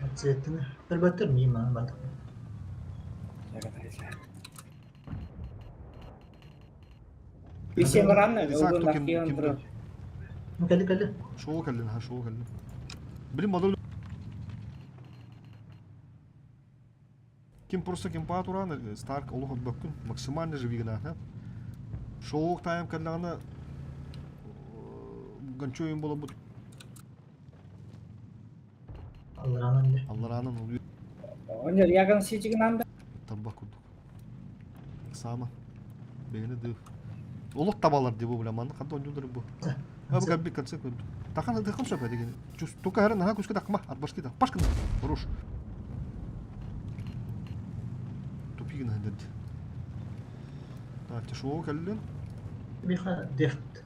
Atletmen. Elbette miyim ben bak. Яға тайызлар. Бесен ғаранны, өңгін ақиған тұрын. Geldi. Şovu kallin ha şovu kallin. Bilim model. Ким просто ким патураны Старк олугут бөккүн максимально живи гана. Шоу тайм каллагана гончоюн боло бут. Алларанын улу Онер яғын сечігін анда. табак курдук. Сама. Бегени ды. Олук табалар деп ойломан, кандай оңдулар бу. Абы габби концепт. Тахан дыхым сөпө деген. Чус тука харан ха күскө такма, арбашки так. Пашкын. Руш. Тупигин хандад. Та шоу каллин. Bir ha deft.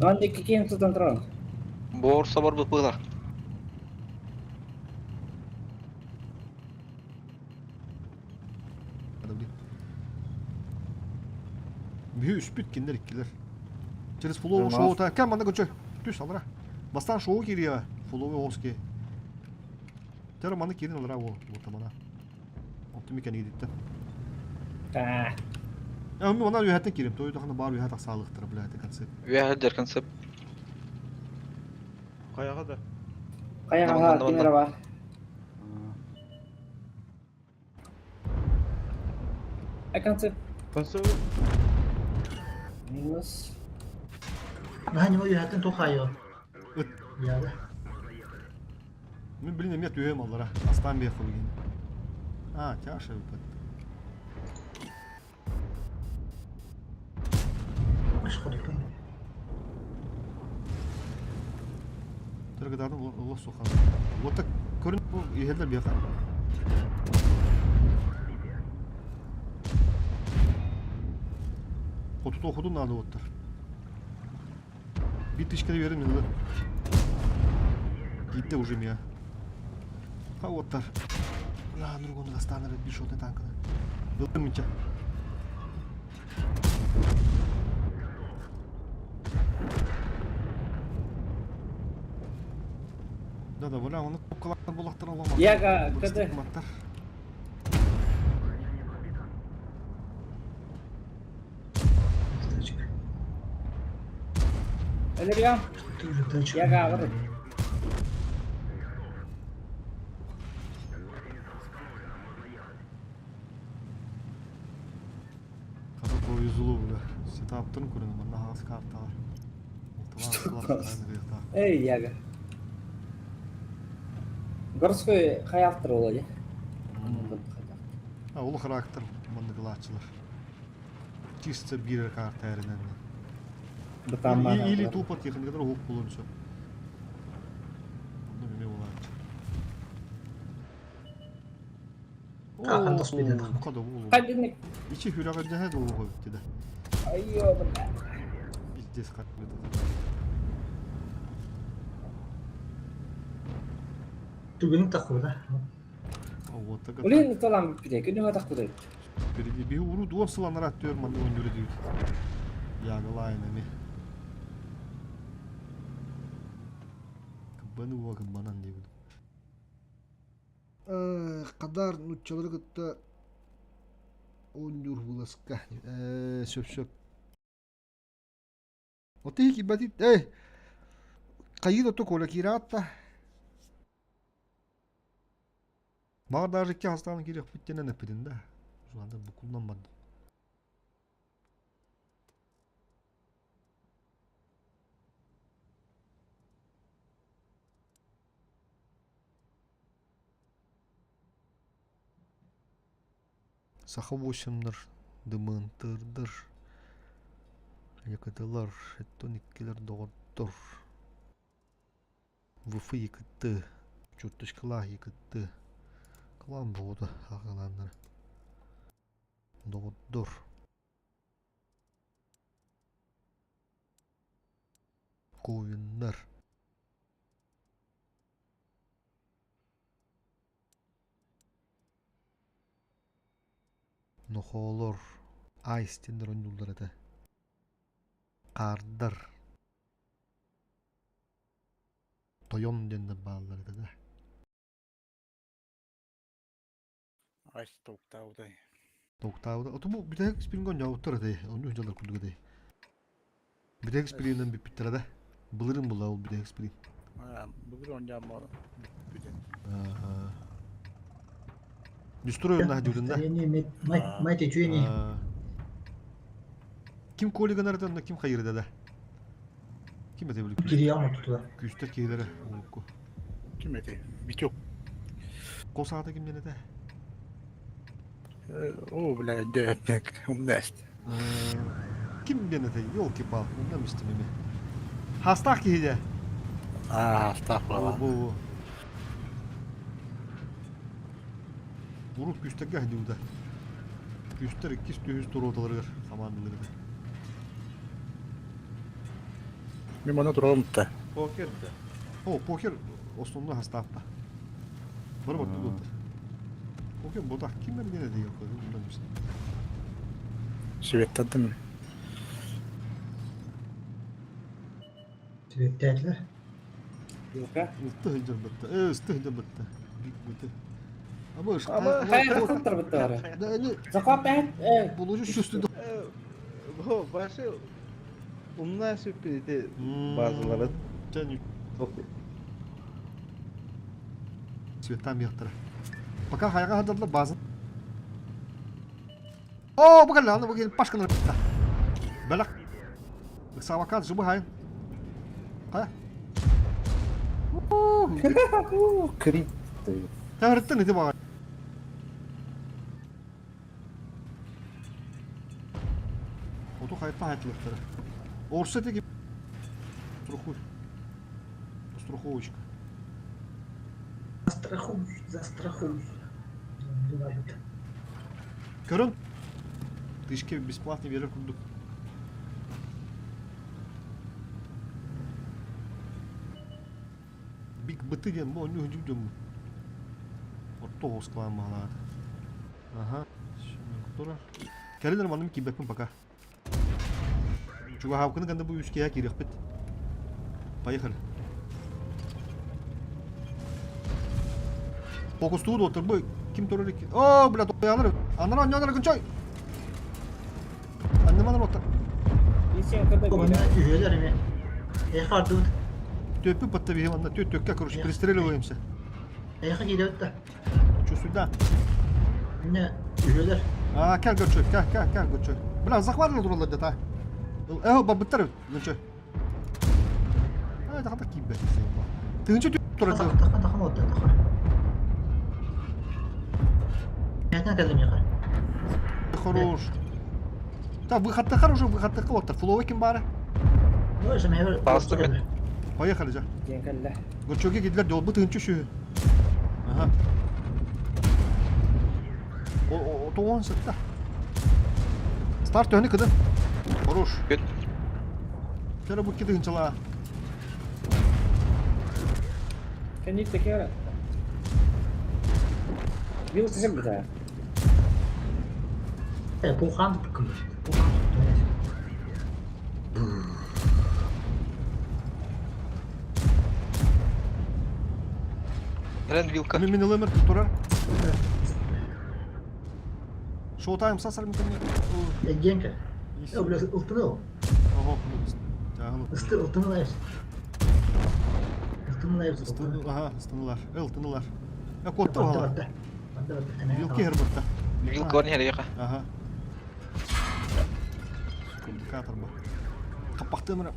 Онде кекен тұтан тұран. Борса бар бұл пыла. Büyü üspüt kinler ikkiler. Через фулову шоу та кем манда гочой. Түс алыра. Бастан шоу кирия. Фулову оски. Тер манда кирин алыра ол тамана. Оптимиканы гидитте. Та. Мен мына үйәттен кирим. Тойда хана бар үйәт саалыктыр бля это концепт. Вяхадер концепт. Қаяға да. Қаяға ға, кемері бар. Концепт. Концепт. Минус. Ben ne oluyor hatten tokayıyor. Ya da. Мен блин эмет үйем алыра. Астан бе кылгын. Тяша өпөт. Hoş bulduk. Тыргыдардын улы соқан. Вот так көрүн бу үйелдер бияка. Оту окуду надо оттар. Бит ишкеде берем мен. Гидде уже мия. Оттар. Ла, другого достанет бешотный танк. Был мяча. Да, бля, оны кукалактар булактар аламак. Яга, кыды. Тачка. Элерьям. Тоже тачка. Яга, выры. Када повезло, бля. Сетаптын көрүнүм, мында хас карта бар. Эй, яга. Горской хаялтыр ол, я. А, ол характер, мында глачылар. Чисто бирер карта эринен. Или тупо техникадыр хук болон все. Ну, неме болат. Кахан тоспейден. Када болу. Кайдыник. Ичи хүрага жаһа болу койуп деди. Айо, бля. Пиздец как это. Түгінің тақы да. Вот так. Блин, толам биде, күнү атак кудайт. Впереди би уру дуон сыланар аттыр манда он жүрүдү. Ягалайна ми. Кабаны уа кабанан дейбин. Кадар нуччалар гытта он юр буласка. Сөп. Отеки батит. Кайыда то кола кирата. Мага даже ки хастаны керек биттенен эпидин да. Ушанда бу кулданбадым. Сахавошымдыр, дымынтырдыр. Якытылар, эттониккелер доғыттыр. Вуфы екітті, чүртішкіла екітті. Кылан болды, ағаландар. Доғыттыр. Ковиндар. Нохолор. Айстендер ойнулдар еді. Қардар. Тойон денді балдар еді да. Айс тоқтаудай. Тоқтауды. Отому бітек спингон жауыттыр еді. Оны өжалар күлді еді. Бітек спингондан біппіттір еді. Бұлырын бұла ол бітек спинг. Бүгін оңжам бар. Дюстрой онна жудun da. Майте чуйни. Kim koligan arada kim hayırda da. Kim ete bilir? Geri alma tutular. Küster keylere olukku. Kim eti? Bitik. Kosada kim dene de? O bile dövmek. Umnest. Kim dene de? Yol ki bal. Ondan istememi. Hasta ki de. Estağfurullah. Bu. Vurup küster geldi bu da. Küster ikisi düz tur odaları var. Samanlıları da. Bir bana duralım da. Poker de. O poker osnunda hasta hatta. Bana bak bu da. Poker bu da kimler gene de yok. Ondan istememi. Sivet'te mi? Tüvettiler. Yok ha. Istihcam bitti. Istihcam bitti. Büyük bitti. Ama işte. Ama hayal bitti var. Yani Zakap et. bulucu süslü de. Bu başı bunlar sürprizi bazıları. Sen Светам яқтыра. Пока хаяға хадырла базын. О, бұл қалды, бұл келіп пашқаны бітті. Бәлік. Савакат жұбы хайын. Қая? Крип. Тәңіріттің еді баға. Оту қайытта хайтылықтыры. Орсы әтеге. Страховочка. Застрахуй. Көрін? Тышке бесплатный берер күндік. Бик быты дем, бұл өне өндіп дем. Toğuz kılan bağladı. Aha. Şimdi kutular. Kelilerim anım ki bakın baka. Çünkü havkını kanda bu üskeye girek bit. Поехали. Fokus tuğdu otur bu. Kim torur ki? Oo bля toyanır. Anlar günçay. Annem otur. Лисенкада Bana бери. üyeler mi? Kardı. Töpü пытта бегем анда tökke короче пристреливаемся. Gidiyor da. Чё сюда? Ne üyeler? А, gel Gönçay, gel Gönçay. Bля захватили durallarda ta. Bak bitir Gönçay. Daha da kim bekliyor? Tığınca turacı. Takım oldu. Nereden geldim ya? Хорош. Так, выход-то уже выход-то вот флоу ким бары. Bu işe meyve. Bastım ben. Поехали же. Деңкәллә. Gönçay'a gidiler yol bu tığınca şu. Aha. O toğun sıkta. Start önü kıdı. Хорош. Good. Kere bu iki tığıncalar. Кәнит текера. Бил тезем бит. Bu kan tıkım. Bu kan. Ren Vilka. Min limmer turar. Show time sasar mı kanı? Genke. Ya biraz ıltını o. Oho. Canım. Iltını da yapsın. Iltını da yapsın. Istını, aha, ıstınular. Iltınular. Ya kotta o hala. Vardı. Yılki hırbatta. Vilka var nereye yaka? Aha. Komplikator bu. Kapattığım ara.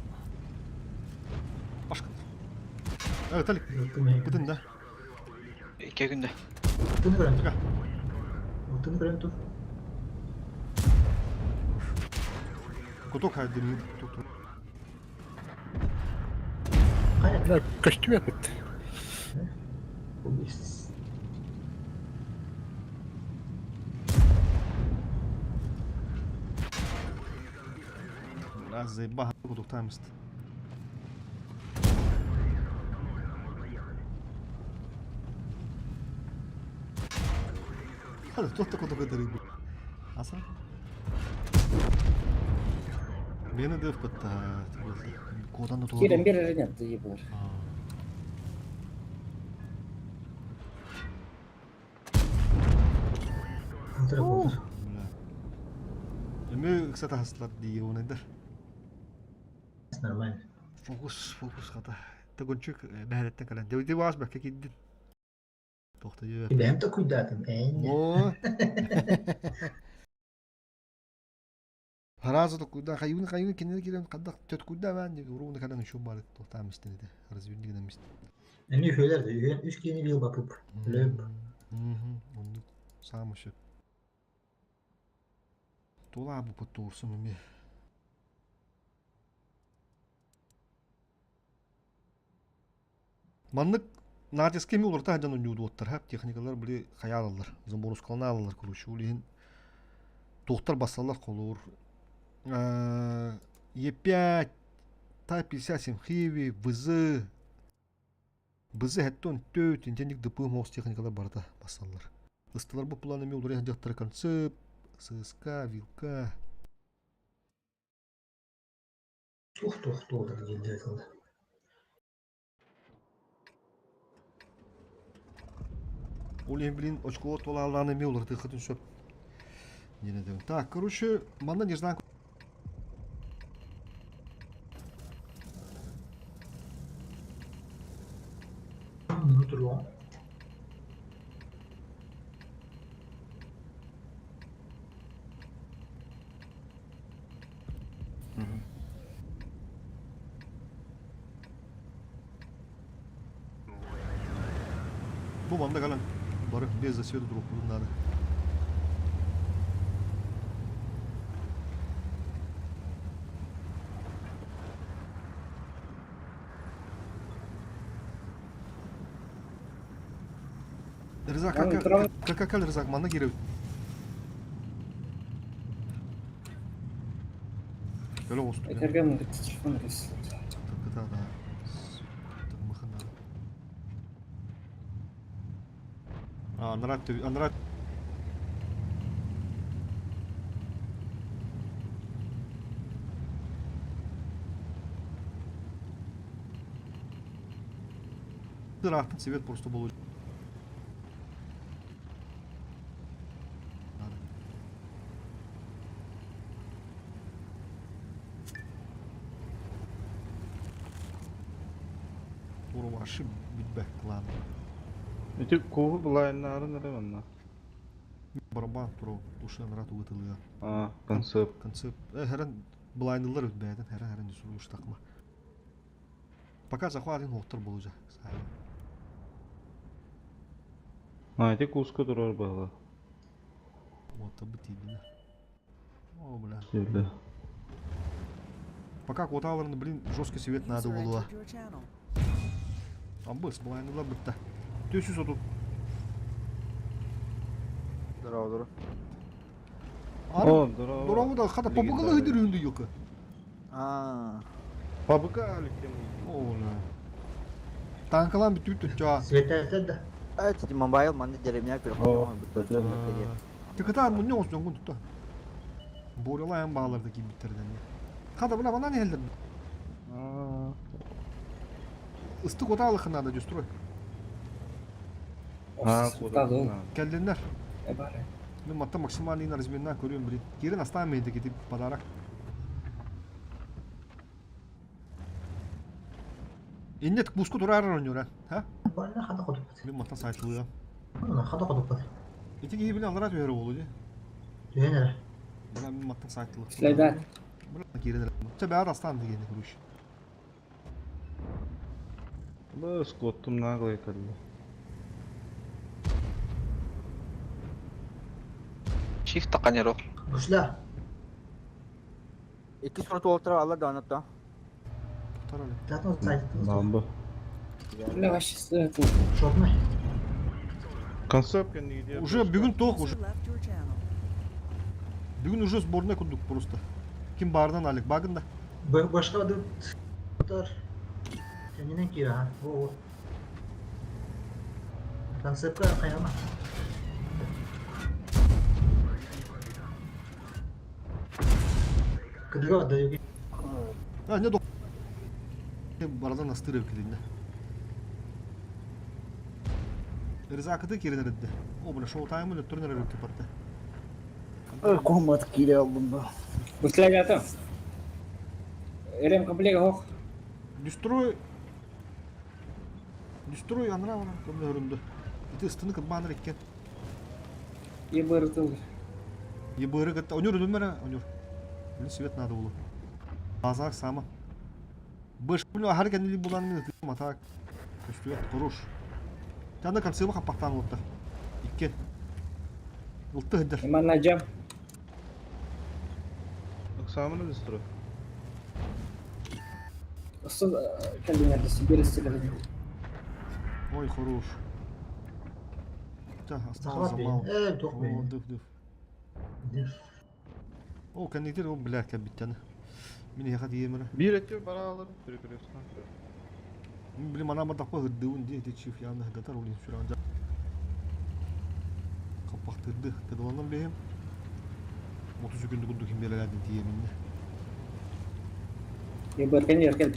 Başka. Evet Ali. Bıdın da. 2 günde. Iltını gören. Gel. Iltını gören dur. Kutu kaydırıyor. Tutu. Hayır. Костюм yapıttı. Bu işsiz. Раз заебаха kutu tamist. Hadi tut kutu kadarıyla. Hasan. Beni de öpüttü. Kodan da Кирен doğru. бер ренет ебар. Iltını buldur. Эми кстати хаслар дие онайдар. Нормально. Фокус ката. Тагончук нәһәлеттен калан. Дөйди вас бәккә кидди. Тохта җибәр. Ben de kuydadım. О. Харазы куйда хаюн кине кирен кадак төт куйда бан ди уруны кадан шу бар тохта мистен иде. Разведник генә мист. Yani üyeler de üyeler 3 yeni bir yıl bakıp. Löp. Онды самышы. Тола бу потурсым эми. Маннык натискеми уларта хаджан уйнуду оттар хап техникалар били хаялалар. Замборус калналар курушу улин. Тохтар басалар колур. Е5 Та-57 Хиви, Бызы хэттон төт интендик дыпы моус техникалар барда басалар. Ыстылар бу планами улар яхдактар концепт, ССК, Вилка. Tuh oldu geldi yakında. Улин, блин, очко толаланы ми улар дыхатын сөп. Не дем. Так, короче, манда не знаю. Dur o. Bu manda kalan. Barı без засвета друг надо. Рызак, как Рызак, манда киребит. Böyle olsun. Этергем бит телефон рис. Да. Так махана. Анрат Рахтын свет просто был. Урваши битбек клан. Эти кубы блайнары нere манна? Барабан туру ушан рат угытылыга. Концепт. Концепт. Херен блайнылар үтбәден, херен дисулуш такма. Пока захватин хоттар болужа. Эти куска турар бала. Вот обытыйдина. О, бля. Сөйле. Пока коталарында, блин, жесткий свет надо User было. entered your channel. Амбыс блайнылар бітті. 400 отут. О, здорово. Дұрауы да қада папугалы өйдер өңді йоқы. Пабыка аликтем. О, бля. Танкалан бітті жа. Света это да. Мобайл манды деревня Тикатан мұн не осы жоңғын тұтта. Борела ән бағаларды кейін біттерден. Қада бұна бана не елдер? Истық оталы қынады жүстрой. Стадо. Келденler. Эбаре. Мен матта максимальный разменна көрüyorum блин. Керен оставмайды кетіп подарок. Иннет буску турар ойнyor ha? Бана хада кодуп. Мен матта сайтлыга. Мына хада кодуп. Эти ки билен аларат өйрө болду. Дөнер. Бана мен матта сайтлыга. Слайдат. Бана керен. Ча бәр астан дегени күрүш. Ба скоттум наглый калды. Shift тақанеро. Güçler. İki soru oltara Allah da anlattı. Туктар эле. Zaten saytımız. Ламбы. Бля, вообще стоит. Şortma. Концепт кенди идея. Уже бүгүн тоқ уже. User left your channel. Бүгүн уже сборная курдук просто. Ким бардан алек багында. Başka adı tutar. Kendine ki ha. O. Konseptler kayama. Кыдыга да yok. А, не до. Бардан астырып келинде. Ризакыты керен эредди. О, бля, шоу таймы эле турнир өтүп батты. Kombat kire aldım da. Слайдатым. Эрем комплект хох. Дестрой. Дестрой анра бана көмө өрүндү. Ити ыстыны кытбаныр эккен. Ебыртыл. Ебыры гытта. Онюр өдүмөрө, онюр. Блин, свет надо было. Базар сама. Быш, блин, har кенли булан мен матак. Көстүөт куруш. Таны концебы капактан болду. Иккен. Ултты хыдыр. Иман наджам. Оксаманы дестро. Что калина да себе растягали. Ой, хорош. Так, осталось Захват мало. бей. Ток О, бей. дыв. О, кеннитер, о, бля, кәбиттәне. Мин яка диемере. Bir etiyor baralar. Перекрестка. Мин билем ана мадакпа хыддыуын ди, ди чиф янда хыдатар улин сүрәнҗа. Капактырды. Кыдыланнан бейем. 30 секунд кудду ким белеләди диеминне. Ебыркен еркен.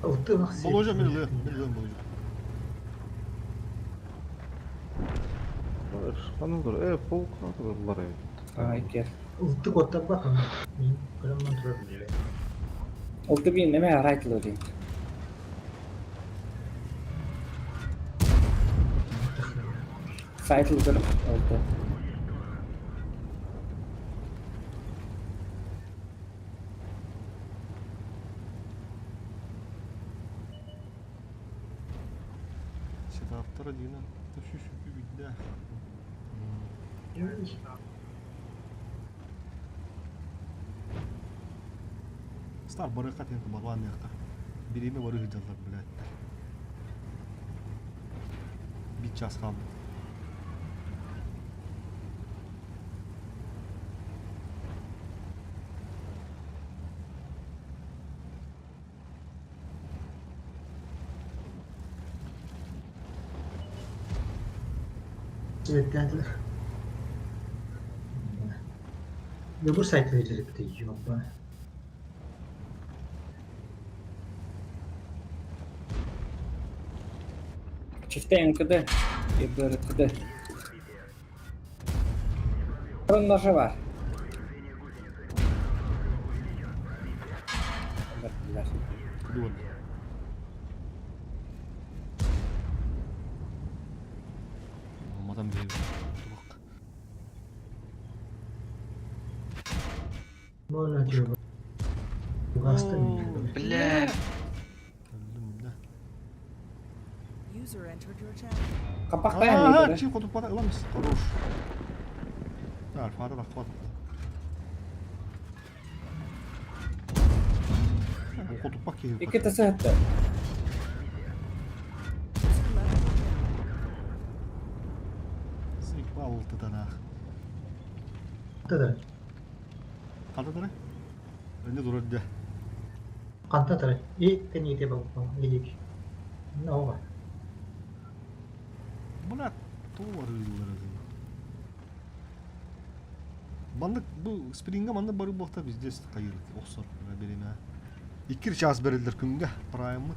Улты махси. Боложа мен лы, боложа. Каналдар. Полк каналдар. Ай, кер. Улты коттап bakın. Мен көлөмөн турар биле. Олты бин неме арайтылы дейт. Сайтыл кырып олты. Сетаптара дина. Ташу шүпү бидде. Стар барыка тенки балуан яқта. Биреме бары хыжалар, блядь. Бит час қалды. Süreklendiler. Öbür sayfa özellikle yok bana. Çifte НКД. ЕБРКД. Ножи var. Alırlar. Dur. Olmadan bir bak. Böyle diyor bu. Bu hasta mı? Бля. Öldüm de. User entered your channel. Kapakta Aa, yani. çiğ kodup bana ulan mısın? Хорош. Так, фара да хват. Kodup bak ya. İki tası hatta. User left your channel. Sik baltı da. Kantadır. Kaldı da ne? Önde dur önde. Kantadır. İyi deneyite bak. İyi. Ne var? Buna doğru yılları. Bandık bu Spring'e bandı barı bohta bizde kayırdık. Oksor birine. İki çağız verildir künge. Prime'ı.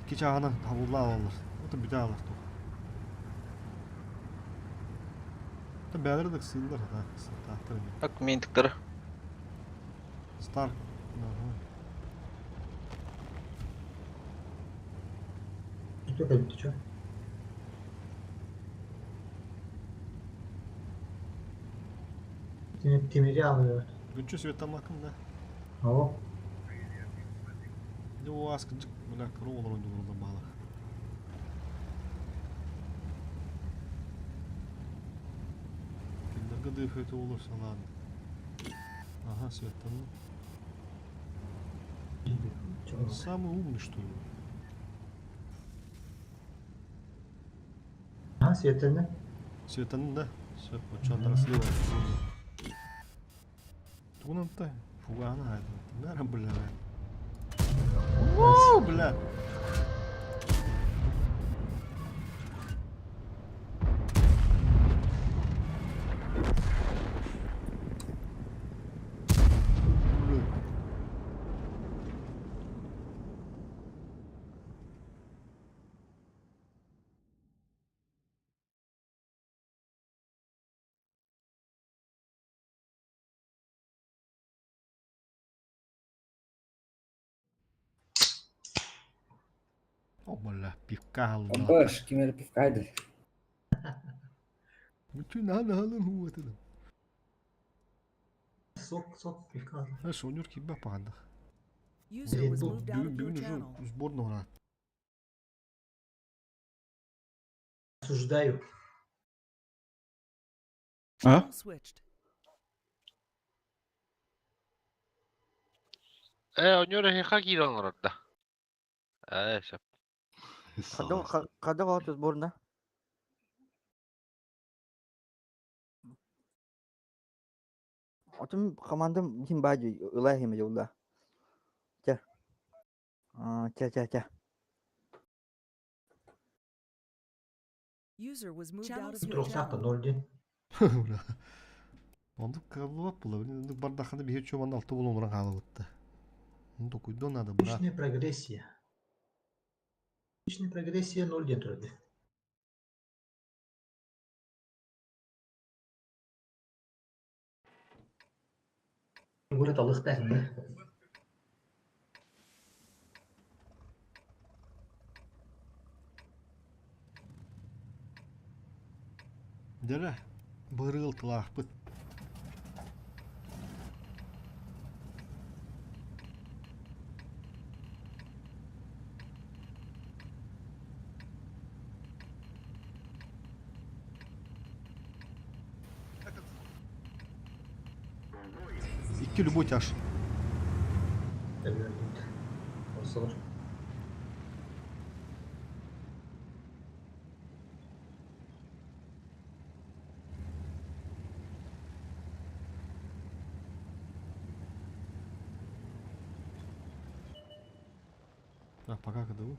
İki çağına havulla alırlar. O da bir daha alır. Da beyler de kısıldılar da. Tahtır. Так, ментиктер. Star. Tutuyor da tutuyor. Demiri alıyor. Günçü svetten bakın da. Hava. Ne o askıcık böyle kuru olur önce burada bağlı. Kimler gıdığı kötü olursa lan. Aha svetten. Çok. Самый умный что ли? Ha Svetlen'de. Светанın da. Свет почему слева. Тунам-то. Фугана это. Наверное, бля. О, бля. О, бля, пивка алdı. Boş. Kimleri pifkaydı. Bütün halın huvveti. Sok bir kaldı. Ha, sonyor ki bak bana. User was moved out of your Бюн channel. уже сборного. Осуждаю. Channel switched. Oñora es haki lan orada. Şap. Kadar otuz burada. Otum komandım kim baju ilahi mi yolla. Çe. Çe. User was moved Channel out of your Трохнахта channel. 0 ден. Онды кабылып була. Енді бардақында бие чөбан алты болу оран қалып өтті. Онды күйді надо брат. Личная прогрессия. Личная прогрессия 0 ден тұрады. Көрет алықтарында. Дәрі бұрыл тылақ бұт. İki любой тяж. Осы бар. А, пока когда вы?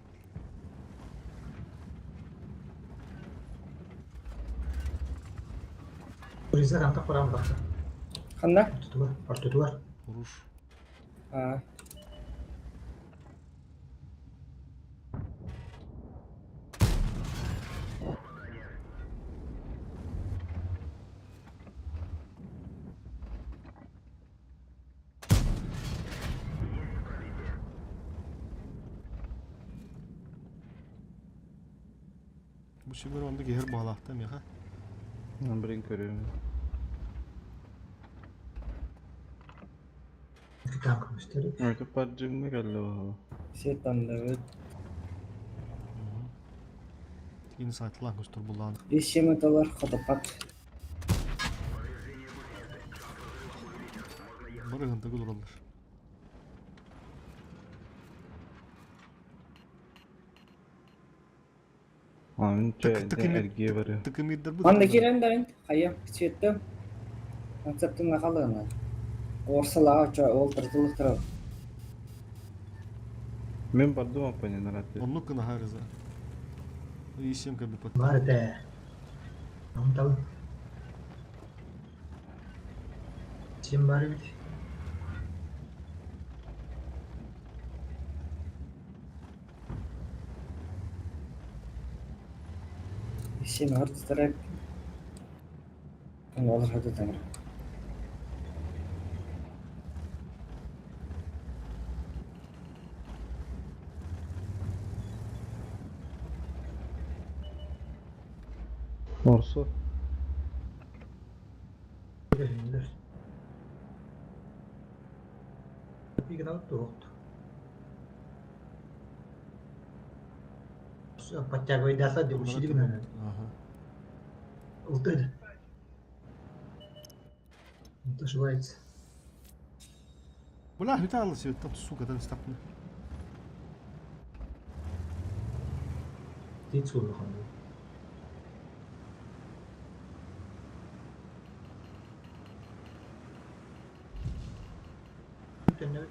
Uriza kanka param bakta. Kanda? Ortutu var. Vuruş. Ha. Bu şiver onda geher bağlattım ya ha. Ben birini görüyorum. İki tane kırmıştır. Öyle parçamda geldi o. Şeytan evet. Yine saytılan göster bulan. Işemetalar katapat. Bari hınta dururlar. Amin Tık- tıkını- ergiye var ya. Tıkım yedder bu. Manda kiren kayam çettim. Konceptim nakalına. Orsalağaça oltırtılık taraf. Ben bardım apanya naratı. Onu kına harıza. İşim kabi pat. Var de. Tamam tamam. Çin bari bir. İşim harç taraf. Ne olur hadi tanrı. Orsu. Görünür. Bir gün alıp doğdu. Pacar koy dasa di ushi di gana. Aha. Ultaydı. Ulta Schweiz. Bulah bir tane alışıyor. Tam sukadan istapını. Hiç sorun yok ama. Evet.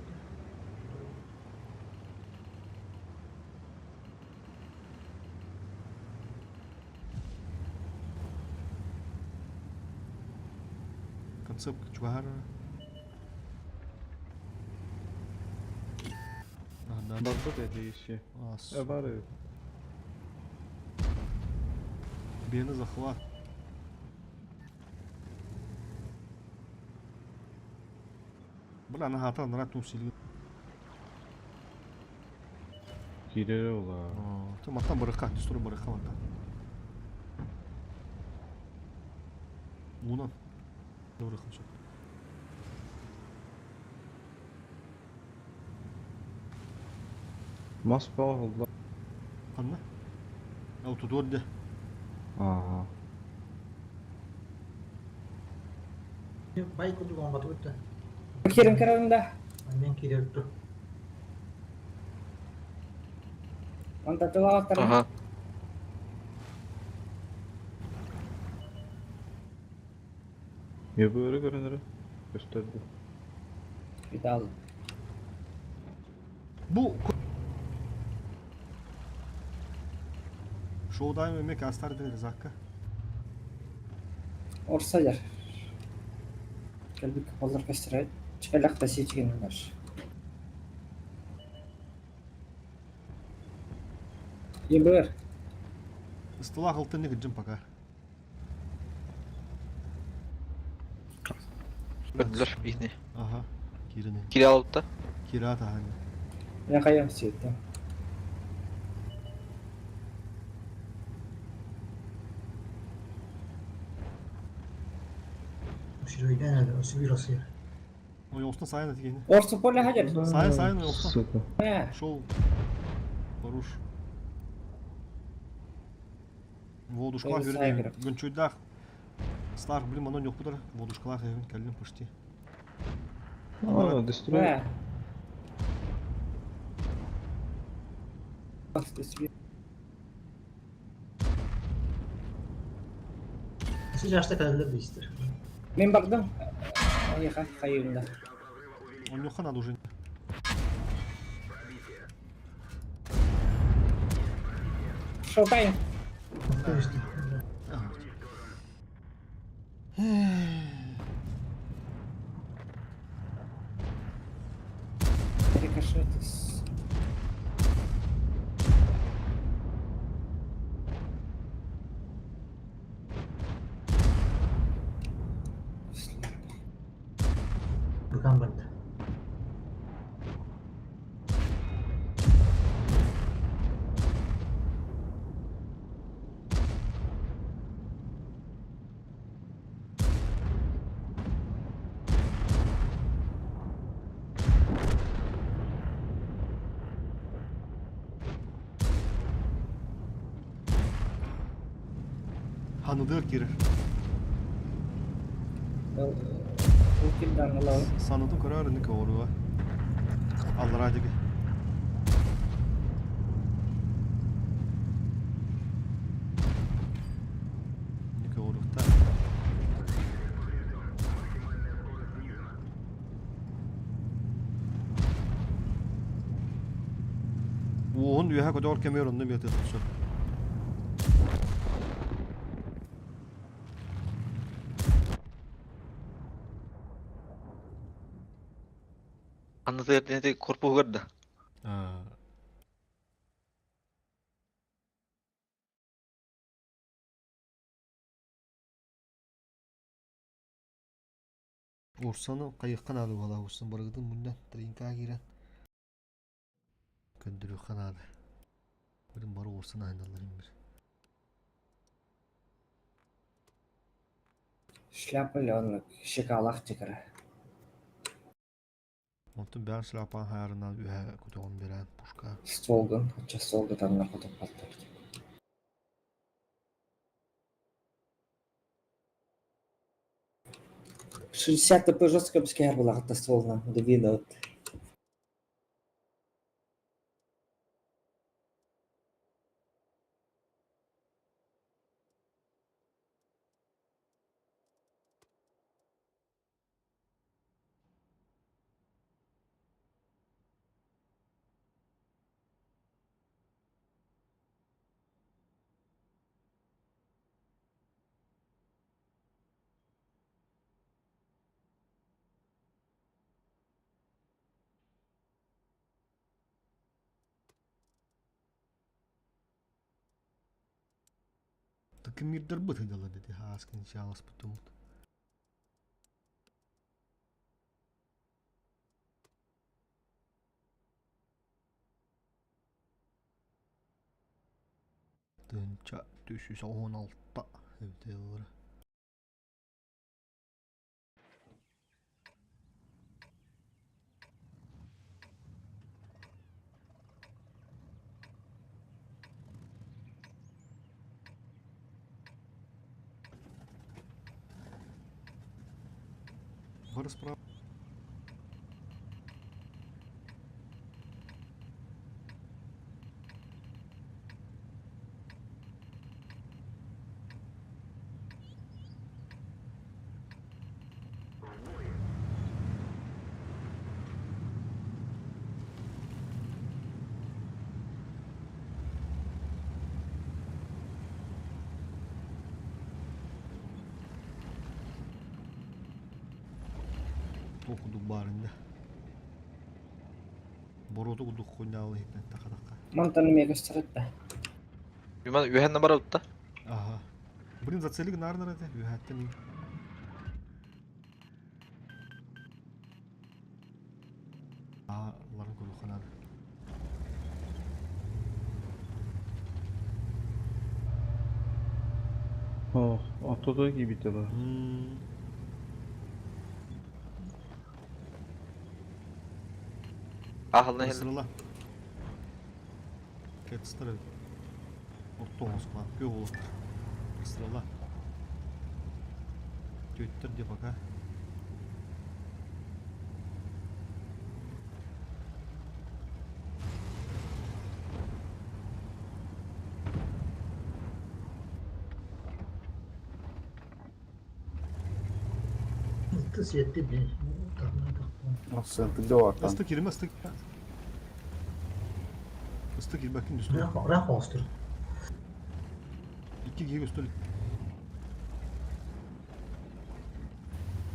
Концепт чуара. Да. Bardı dedi işi. Ас. Var ya. Бена захват. Бля, на хата на рату сили. Gireri ola. Ты матан барыха, дистур барыха мата. Луна. Добрый хмчок. Moskva oldu. Kanna. Au tudur de. Aa. Baik untuk ngomong itu. Kirim kararında. Annen kiri itu. Anta tuğa taraf. Aha. Ya böyle görünür. Gösterdi. Bir daha alın. Bu Show'dayım emek astar ederiz hakka. Orsalar. Kalbi kapalılar kaçtırar. Çıkalak da şey çıkınlar. İyi buyur. Istila haltını gideceğim пока. Öldüler birini. Aha. Kirini. Kili alıp da. Kira ta hani. Ne kayam siyette. Şurayı nerede? O sivil Rusya. O yolsuna sayın et yine. Orsa pola hacer. Sayın o yolsuna. Süper. He. Шоу. Поруш. Водушкалах Öyle вернее. saygı. Гончуйдах. Старых, блин, оно не кудыр. Водушкалах evin kellim почти. Aa, destroy. He. Hastası bir. Siz yaşta kadar değiştir. Ben baktım. Ay kayımda. Он не надо уже. Şokayım. Değiştir. Рикошетис. Bukan benda. Hanıdır girer. Ultim dangalı. Sanıdın kararını kavuruğa. Allah razı olsun. Ne kavurukta? Vuhun üye kadar kemeron ne miyete tutsa. Anlatı korpu garda. Ursanı kayıkkan alı valla ursan barıgdın bundan trinka giren. Göndürü kanadı. Benim barı ursan aynalarım bir. Шляпа лёнок. Шоколад тикара. Ontun ben şlapan hayarından üye kutuğun biren puşka. Столган. Хотя столга там находит палтар. 60 ТП жестко бізге была қатта стволынан. Двина от. Takım mirdir bu tıdalı dedi. Haskin inşallah spıtımut. Dönça düşüş 16'da. Evde olur. Var справа. Okuduk barında. Borodu kuduk koynalı hikmet takadaka. Мантаны мега стратта. Юман ühen numara utta. Ага. Блин, зацелик нарнар это. Юхатта ми. Ларын кудuk канады. Oh, atladığı gibi de var. Ahılın hel. Sırala. Ket stara. Orta olsun lan. Gö olur. Sırala. Götür diye bak ha. Itu siete bir. Istık girme ıstık. Istık gir bakayım üstüne. Rah ostru. 2 gir üstüne.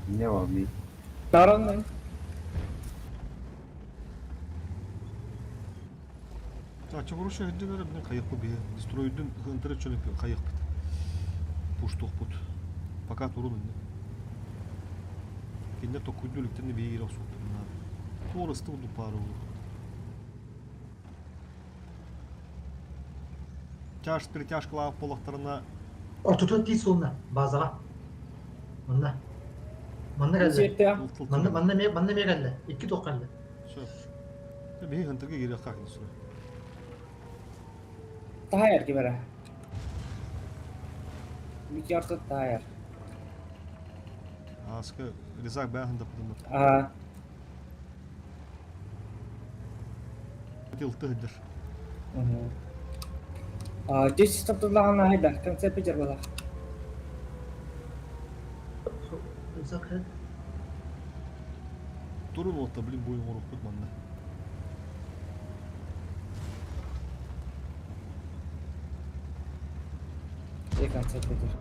Не вам. Таранный. Ачы вұрышы әдді бәрі қайық бұл бе. Дестройдың ғынтыры чөніп қайық бұд. Пуштуқ бұд. Пока тұрын үнді. Кенде тоқуйды өліктеріне бейгер ауысуқты. Торысты ұлды пары olur. Чаш перетяжкалағы полақтарына Ortada değil sonuna. Bazağa. Manda. Manda geldi. Күтүеттө. Manda me geldi. 2 tok geldi. Бей ғынтырға керек қақын сұра. Тайыр кибера. Микярты тайыр. Асқы ризақ бәғында бұдымыр. А, Өтелті ғыдыр. мгм. А, 10 топтолаган айда. Концепт жер бала. Rızak geldi. Тұрын отта білім бойын орып бұд манда. Концепт жер.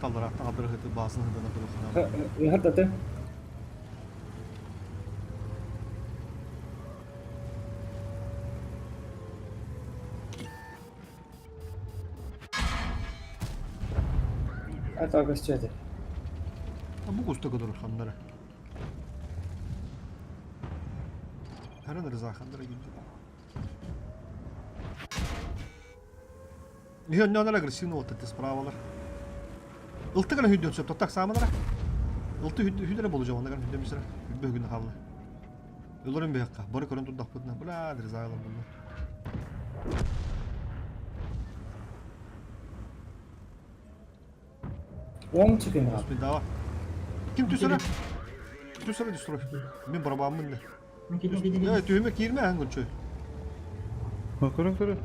Талдар аттың абыр ғыты басын ғыдана бір оқына. Хатты. Это гостёте. Бұл құсты қыдыр қандары. Әрін риза қандары келді. Үйен не агрессивный отты тез правалар. Ылты ғана хүдден сөп тоқтақ самынара. Ылты хүддері болу жауында ғана хүдден бісірі. Хүдбе күні қалды. Өлірін бейаққа. Бары көрін тұрдақ бұдына. Бұла риза ғалым бұлды. Он çıkın abi. Bismillah. Kim tüsene? Tüsene destroy. Ben barabamın ne? Gidin. Evet, tüyümek 20 en gülçöy. Көрің.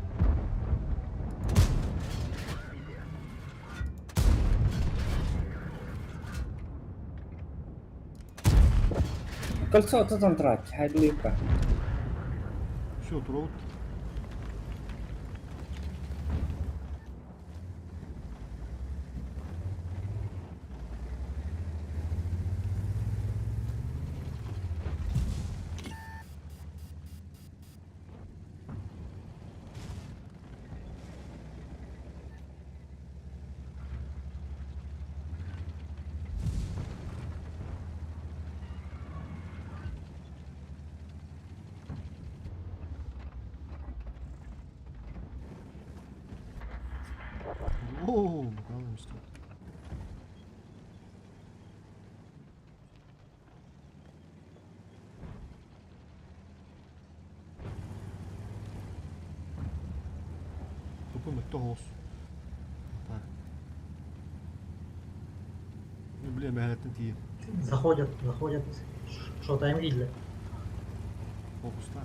Кольцо отдан трать. Хайду липка. Все, турут. Oo, bakalım işte. Тупо метогос. Так. Люблю механетный тип. Заходят. Что-то им видели. Фокуста.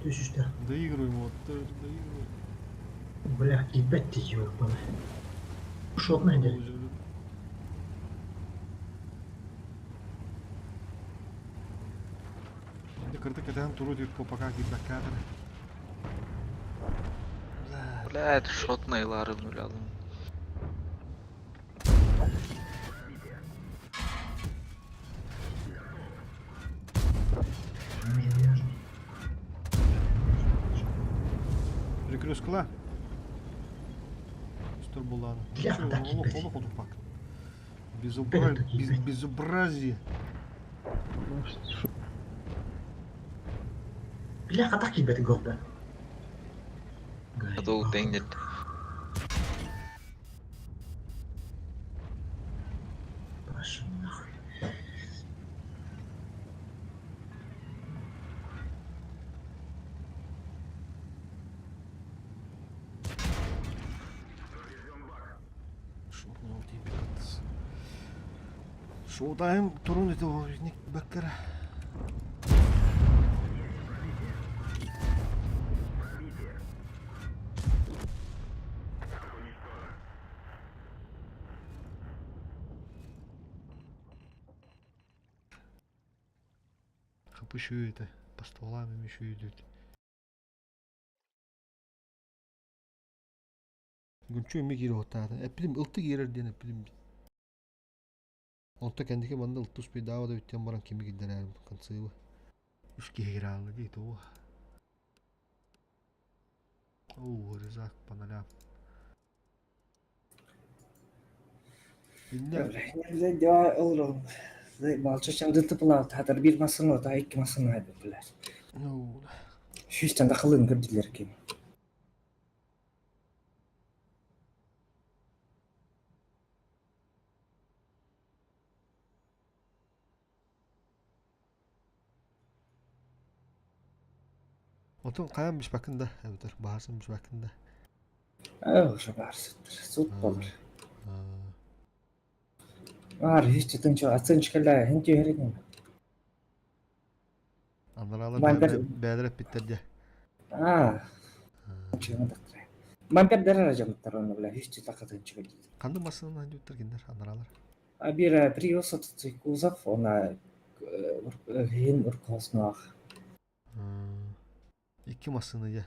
Düşüşte. Доигрываем вот, доигрываем. Бля, ебать ты ёбаный. Шот найди. Кыртык этен туру деп пока кидбек кадр. Блядь, шотныйларын өлалым. Перекрёскала. Стор булан. Я так и без. Олох пак. Без. Безобразие. Бля, так ебать гордо. Это утенет. Пошел нахуй. Шоудайым турун это ник баккара. Kapı şuydu. Pastola mı şuydu. Günçü mü giri hotada. Epilim ıltı girer diyen epilim. Onta kendiki banda ıltı bir davada bitten baran kimi gider kansığı. Üç geri aldı değil o. Oo Rızak bana laf. Binde Öyle devam olur oğlum. Balço çamdı tıpıla tatar bir masın orada iki masın aydılar. Oo. Şu işten de kılın gördüler ki. Otum kayanmış bakın da. Evet bağırsınmış bakın da. Şu varsıdır. Sut olur. Ha. Var hiç çıtınca atın çıkarlar. Hinci herin. Anlar Ben beyler hep bitti diye. Çıkmadı dıktır. Ben bir derer acım dıktır onu bile. Hiç çıtakatın çıkardı. Kandı masasından hangi bitirginler anlar. Bir priyosa tutuk uzaf ona hin urkosnaq. İki masasını ya.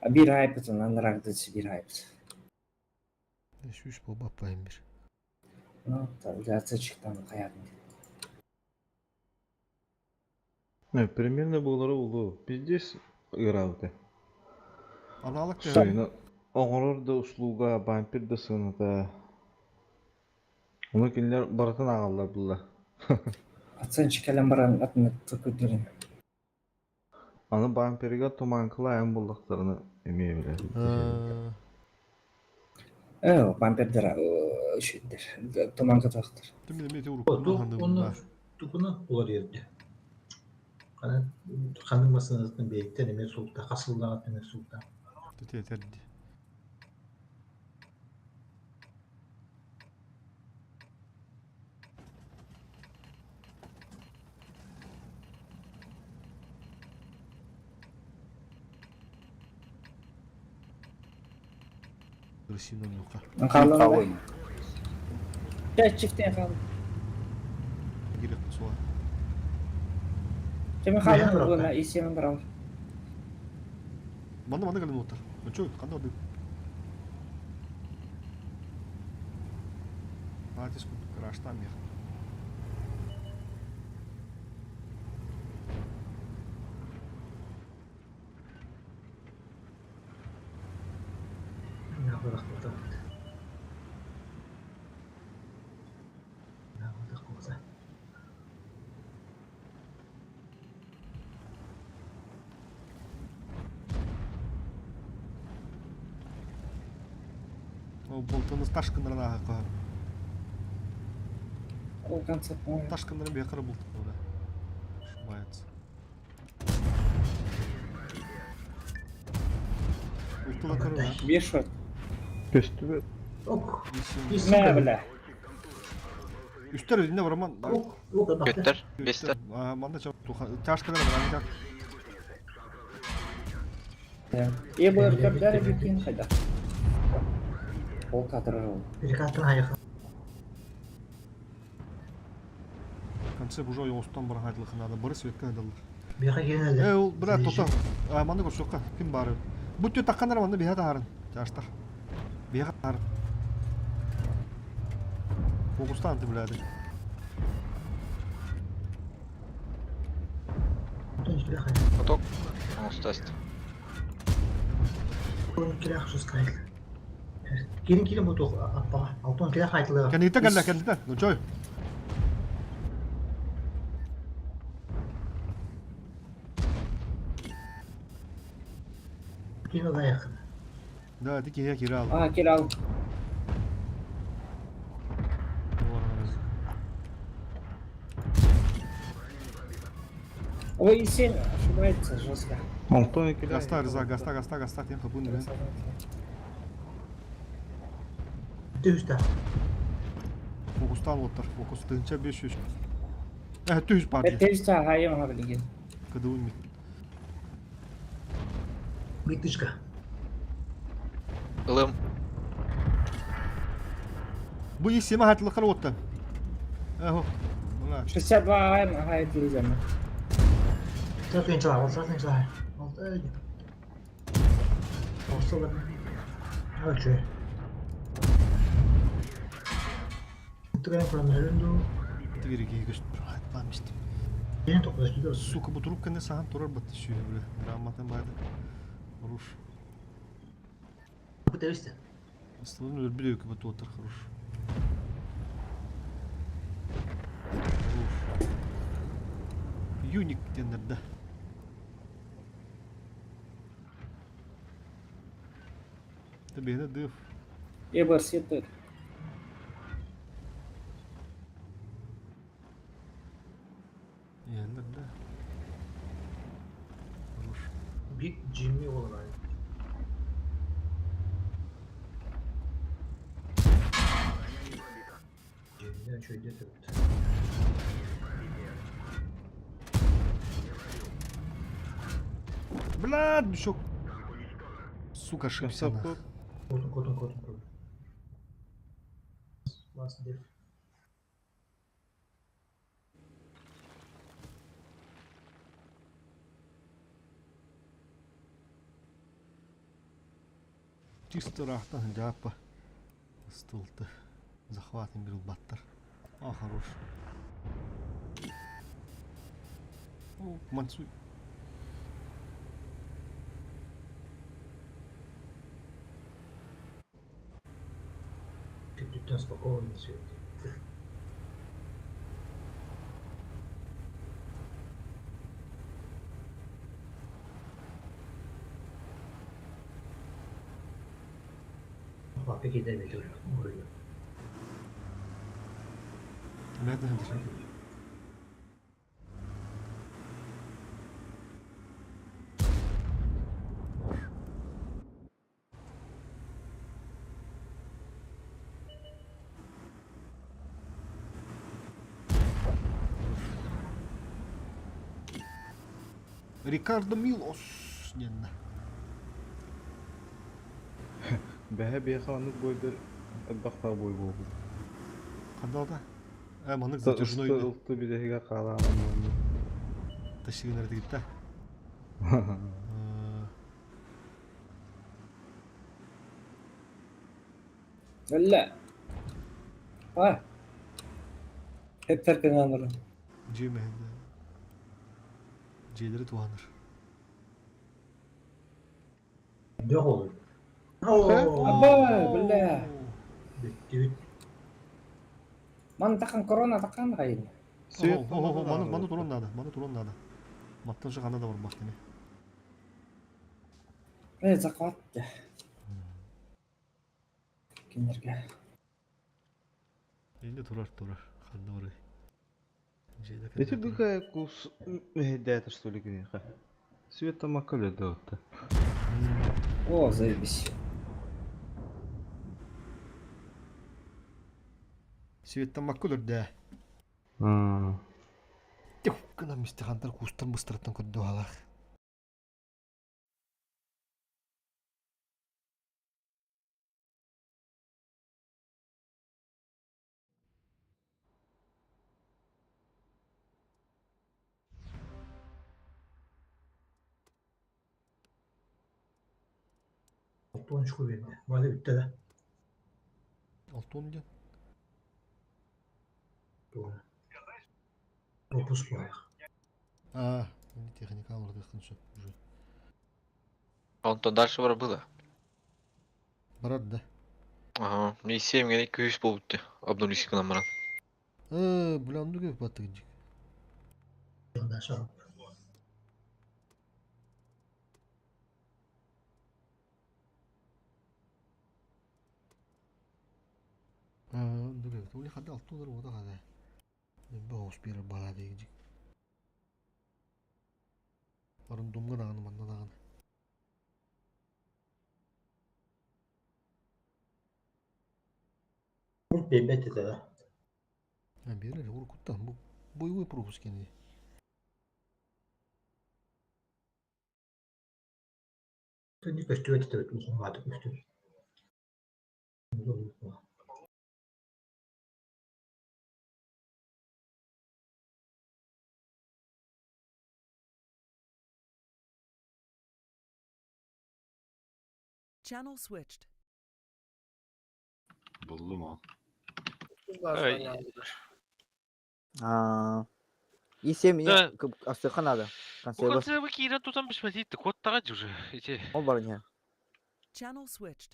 Bir ayıptın anlaragdı bir ayıpt. Şu iş bu bakayım bir. No, tabii çıktan kayadın. Ne, примерно булары улу. Биздес ыралды. Analık da. Сыйны оңорор да услуга, бампир да сыны da. Onu kimler baratın ağallar bulla. Atsan çıkalan baran atını tıkıdırın. Anı bampiriga tumankıla ayın bullaklarını emeye bilir. Vampir dira şeydir. Tuman kataktır. Tüm de mete vurup O bunu handı onu bunlar. tukunu olur yerde. Kanın masasının beylikten emir sultan, kasıldan emir sultan. Tete yeter diye. Hırsızdan yok. Kalın. Ya çiftten kalın. Girip soğa. Cemi kalın buna isyan bırak. Bana gelin otur. Çok kandı oldu. Hadi skut krashtan ya. Ne bırak burada. Ne bırak burada. O boltanız taşkınlara daha koyar. O konsept mu? Taşkınların bir yakara bulduk orada. Şu bayat. Ultula karı var. Bir şort. Pestübe. Ok. Yeşil. Ne bile? Üstler önünde var ama. Ok da baktı. Götter. Bester. Ben de çok taşkınlara var. İyi bu ırkabları bir kim kadar. O kadar o. Bir katına ayakı. Концеп уже yoğustan bana hayatlıkın adı. Barı svetka edelir. Bir yaka genelde. Ol bırak tota. Manda gör sokka. Kim bari? Bu tüy takkanlar manda bir hata harın. Çarşta. Bir hata harın. Fokustan antı biladi. Bir yaka. Поток. Устасть. Onun kira khusus kayıtlı. Gelin bu toku atma. Altın kira kayıtlı. Kendite gel kendite. Nocoy. Gelin da yakın. Da dik ya kira al. Kira al. O isim şu bayat жестко. Антон ikili. Gasta Rıza gasta diyen kapını ver. Düzde. Fokustan otur. Fokus tınca 500. Düz parça. Tezte hayım habiligin. Kıdığın mi? Bitişka. Ilım. Bu ismi hayatlıklar otu. Eho. Bunlar. 62 hayım hayat diyeceğim. Sağ sağ. Altı. Ortalar. Ölçü. Tıkayın kuramlarında. Тигерге көстүр айтпамыстым. Yeni toplaş gidiyoruz. Сука, бу трубканы саған турар бат сүйе бля. Раматан байды. Хорош. Bu deviste. Ыстылын өлбүлө өкү бат отыр хорош. Хорош. Юник тендерде. Тебе дыв. Эбер сетер. Ендерде. Хорош. Big Jimmy olarak. Jimmy'den şöyle tövbe. Блядь, мешок. Сука, ошибся. Жасап нах. Kodun. Last diff. Чисто рахтан жапа. Стылты. Захватим бирил баттар. А, хорош. О, мансуй. Тыктан спокойно все. Bak gidemedi oraya. Nerede hadi? Рикардо Милос. Ненна. Бәһә бейханлык бойдыр бақтар бой болды. Кандай да? Манык затяжной. Ылты бидеге қаланым. Тащигенер дигитта. لا. اه. Hep terken anırım. Жеме. Желери туаныр. Ne olur? Oo. Aba, billah. Bitti. Mana takan corona takan kayın. Маны турон надо. Маны турон надо. Маттан шығанда да бар бақ деме. Закат. Кенерге. Енді турар. Қанды барай. Эти какая кус дата что ли греха? Света макале да. О, заебись. Светтен маккул үрді. Тек кына мистихантар кустан быстыраттан көрді алақ. Altı 13 koy bende. Vale bitti de. 6-10 ден. Doğru. 9 koy. Енді техника алырды қыншы уже. Он-то дальше бар было. Барады да. Ага, мне 7 генек көйіс болып өтті. Обнулись к нам ран. Бұланды көп баттı генчик. Yandan aşağı. Онды көп. Оле қады 6 доллар ода қады. Бағыз бері бала дегенчик. Арын думға дағаны манда дағаны. Bebek de de. Бері ұры құттан. Бұл боевой пропуск кенде. Ты не костюет, это uzun vardı kostüm. Channel switched. Buldum o. Есем Да. Астыхан надо. Bu Консервы. konserve kiren tutan bir şey değil. Kodtağa cüce. İçe. Ол бар не? Channel switched.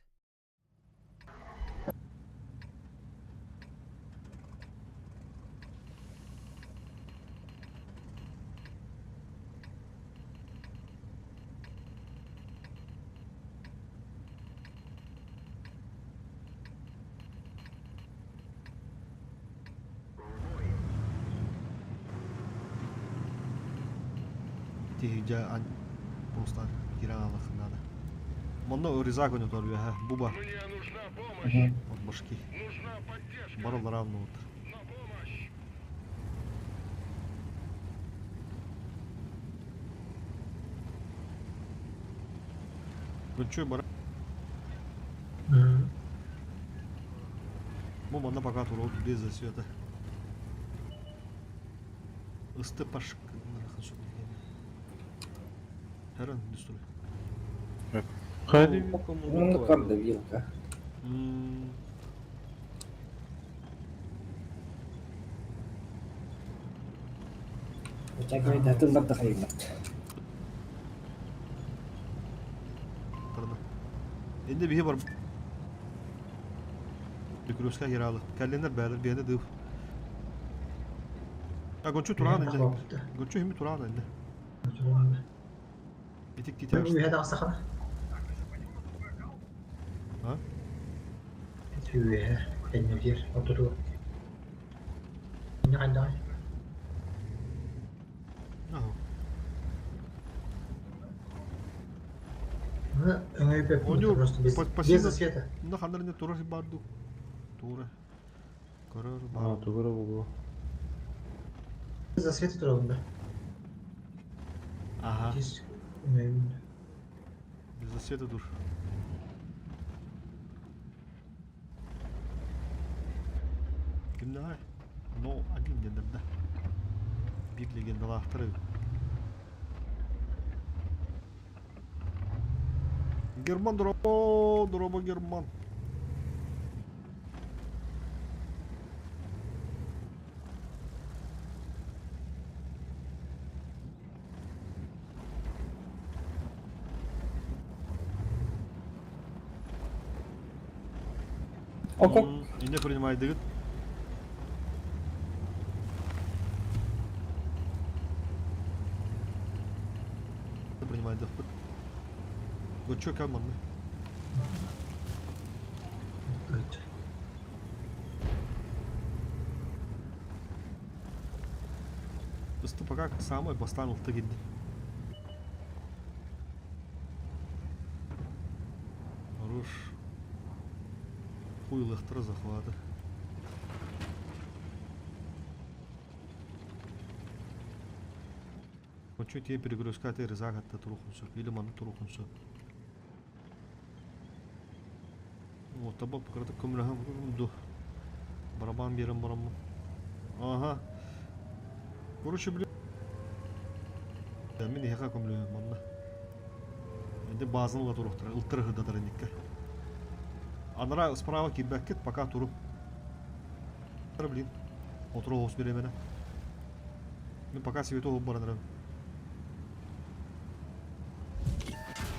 Тихиджа ан просто киран алахнада. Монно риза гоню торбия, ха, буба. От башки. Барал равно вот. Ну чё, бара? Монно пока турол без засвета. Isты пашк. Herran düsturu. Хали Ну, корда вилка. Очакивай, татылдап да кайымат. Tarada. Ende bir var. Dükürüska yaralı. Kallenler beyler bir yerde dıv. Ya Gonçu Turan ende. Gonçu himi Turan ende. Bitik Bu titrer. heda asakana. Ha? Tüye. Kendine bir oturu. Ne kadar? Aha. Öyle bir Onu просто без pasindo. света. Bunda kanlarında Turan bardu. Turan. Karar А, bardu. тугара булу. Без света туралында. Aha. Здесь Biz de siyete dur. Kimde hay? No, agim genelde. Bir legenda lahtarı. German drobo German. Око. И не принимай дыгыт. Не принимай дыгыт. Вот чё команда? Просто пока самое поставил тагид. Хорош. Хуйлыхтыр захваты. Вот что тебе перегрузка ты резагат-то трухунсу. Или ману трухунсу. Вот таба покрыта кумрахам ду. Барабан берем бараму. Ага. Короче, блин. Да, мен яка кумлю манна. Энде базынга турухтыр. Ылтыры да дарникка. Анара справа кибәккет пока туруп. Блин. Отыру ос бере мене. Мен пока свето об баранырам.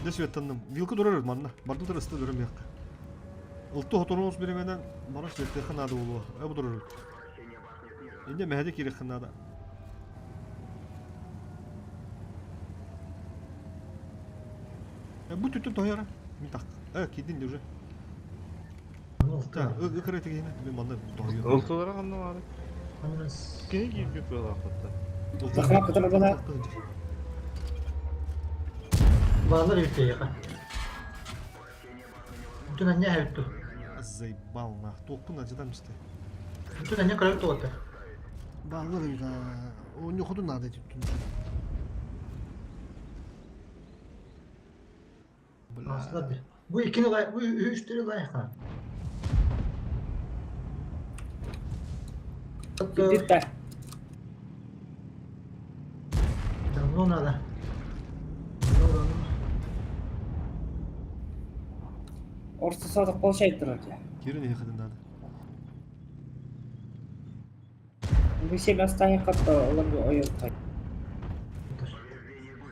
Де светтанным. Вилка дурар манна. Барды тырысты дурам якка. Ылты отыру ос бере менен бара светте ханады болу. Бу дурар. Энде мәһәде кирек ханада. Бу түтүн тояра. Мен так. Кидин де уже. Так, ыкырыты гейне. Мен манда тоюм. Ылтылара кандай бар? Анас. Кене кийип кала акытта. Захмак кытыр бана. Bağlar ülkeye yakın. Bütün anne hayatı. Заебал на. Толпун acıdan işte. Bütün anne karar tuvatta. Bağları da. O ne kadar nadet tuttun. Aslında bir. Bu ikini bu üç tane layık ha. Bitti. Давно надо. Orta sadık bolşaydı ya. Girin iyi kadın hadi. Bir şey bastan yakatta olan bir oyun kay. Otur.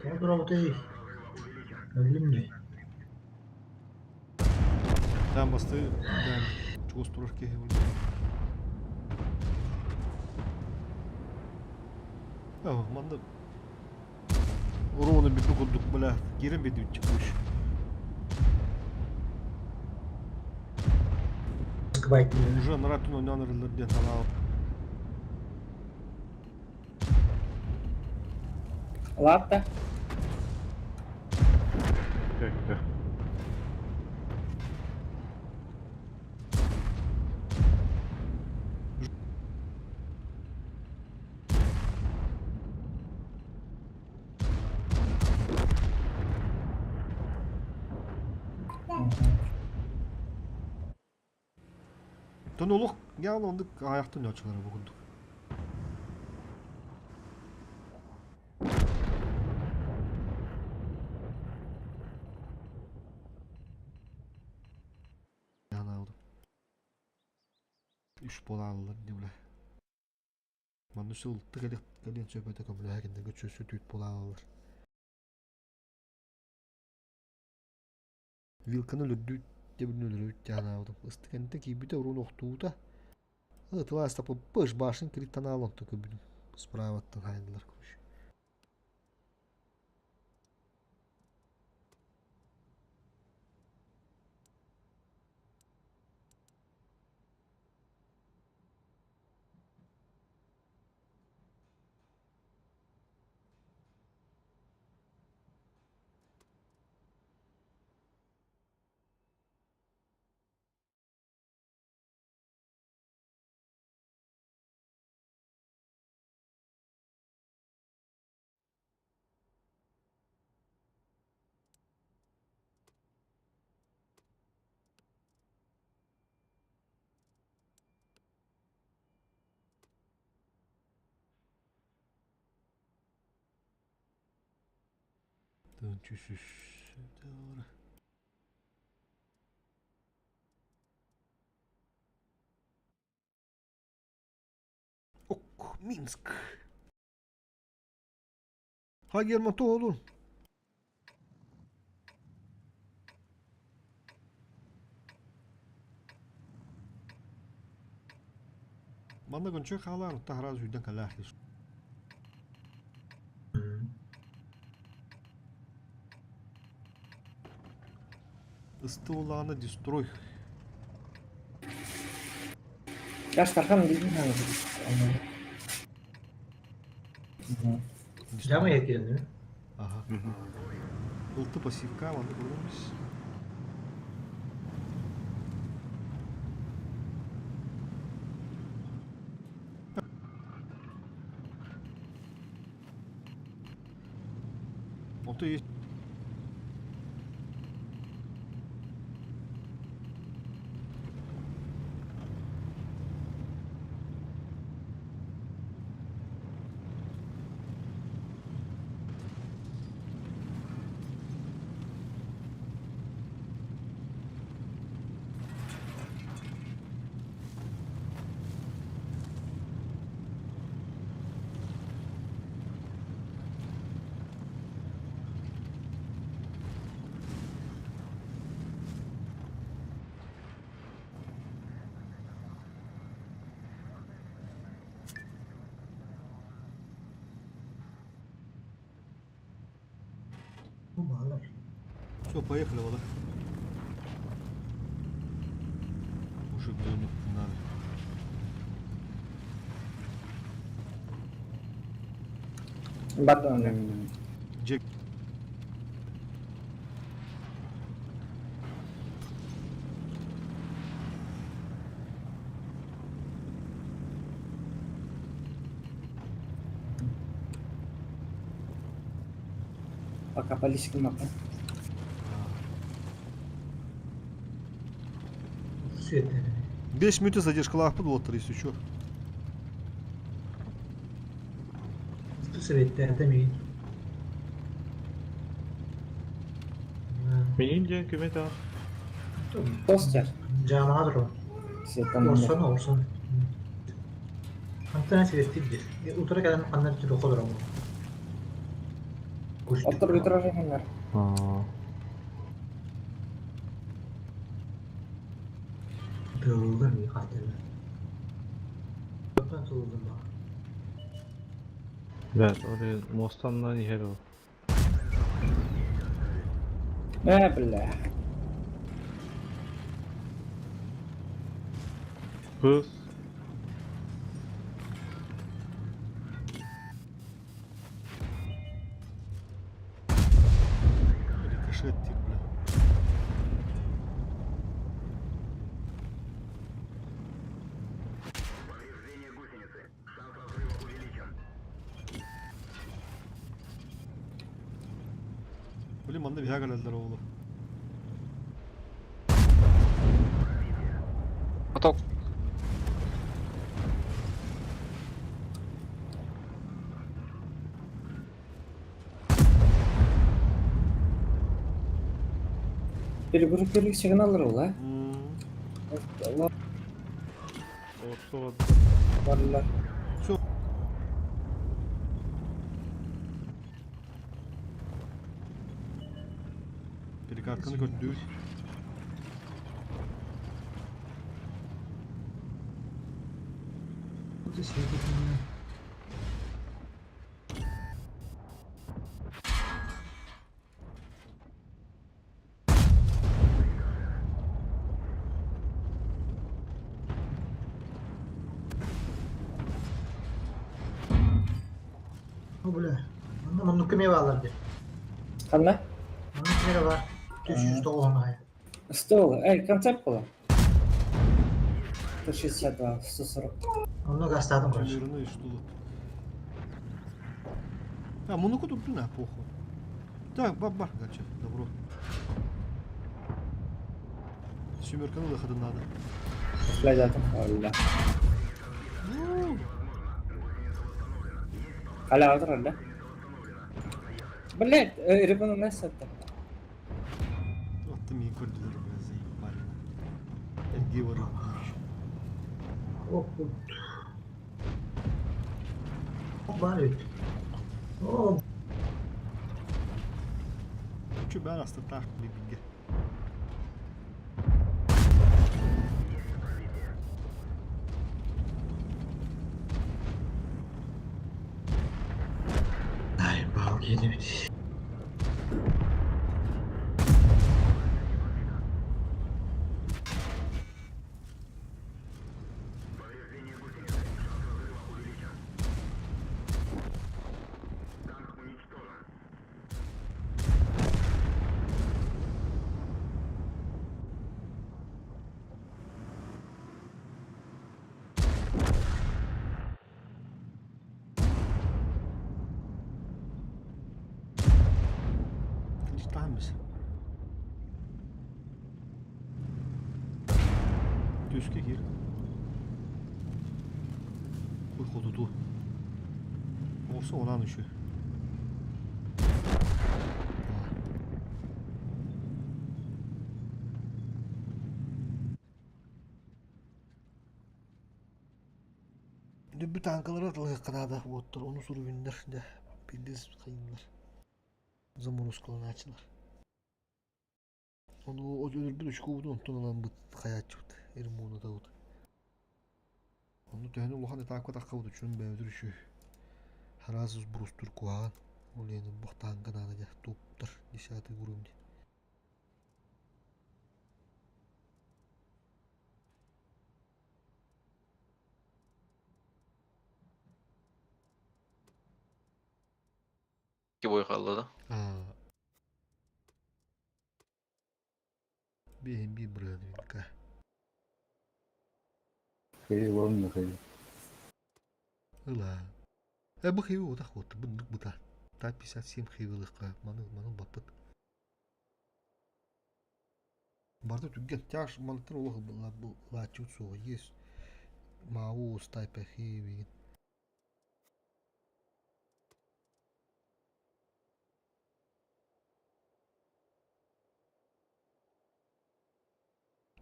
Tamam bravo değil. Öldüm mü? Tam bastı. Yani çok usturur ki. Oh, manda. Onu bir kurduk böyle. Girin bir düğün çıkmış. Sıkı bayık mı? Уже наратun oynanırlar diye sana. Ладно. Bekle. Tonuluk yağlandık ayaktan açılara bugündük. Yana aldım. 3 bola aldılar ne bile. Bana şu tık gelen söhbete kabul herkende göçüyorsa 3 bola aldılar. Vilkanı öldü diye bunu öldürüyor yana aldım. Istıkende ki bir de urun oktuğu da. Atla astapı baş başın kritan alantı köbünüm. Spravattan hayırlar koş. Dönüşüş. Doğru. Ok, Minsk. Ha German oğlum. Bana gönçe kalan tahraz yüden kalahlis. Istılağını destroy. Yaş tarkan değil mi? Cama yetkilenmiyor. Aha. Iltı pasifka bana kurulmuş. Oto Bu bağlar. Все, поехали, вода. Мужик дымит надо. Ben önemli. Джек. Пока полиськи мапа. Sürekli. 5 минут задержка лапы доллар, если что. Bu sebepler demeyin. Benim de küme daha. Poster. Canadır o. Kısıyetten bunda. Olsun. Antena seyretti bir. Ultra kadar kanlar türü olur ama. Otur götürür ekenler. Aa, Tığıldır bir katili. Ben tığıldım bak. evet, oraya Mostan'dan yer o. Ne bileyim. Kız. Rикошет тип, бля. Блин, манда бия geldiler oğlu. Поток. Bir grup birlik signallar ola. Allah Orta o. varlar. Biri arkanı gördü. Bu da şey getirdim. O böyle. Bunu kime bağlardı? Kanna? Bunun kime var? Düşüşte olmaya. Стол. Концепт была. 162, 140. Onu gastadım karşı. Чемерный что ли. А, Монуку тут не похуй. Так, бар, гача, добро. Семерканы выхода надо. لا جاتهم ولا على عذر ولا بلاد ربنا الناس ستة Вот ты меня көрділер бля, заебали. Эльги воруешь. Hop. Bari. Oh, Че ben aslında tak bir bilgi. ay bal yedim. Cidden misin? Düzke gir. Koy kodudu. Olsa olan işi. Bir tankalar atılıyor kanada botlar onu sürüvünler de bildiğiniz kıyımlar. Zamoruz kılığını açılır. Onu o öldür bir uçku vurdu ondan bu kaya çıktı. Erim onu da vurdu. Onu döhene uluhan etakı takka vurdu çünkü bevdir şu. Harazız burustur kuağın. O leğenin bu tankın anıca toptur. Dişatı vurum diye. İki boy kaldı da. Aa. Bir brödünka. Хей, ворон хей. Ыла. Bu хиви o da хоты бындык бута. Та 57 хивилыкка. Манын бапыт. Барда түгген тяж манытын олығы бұл лачут соғы ес. Мау стайпа хиви.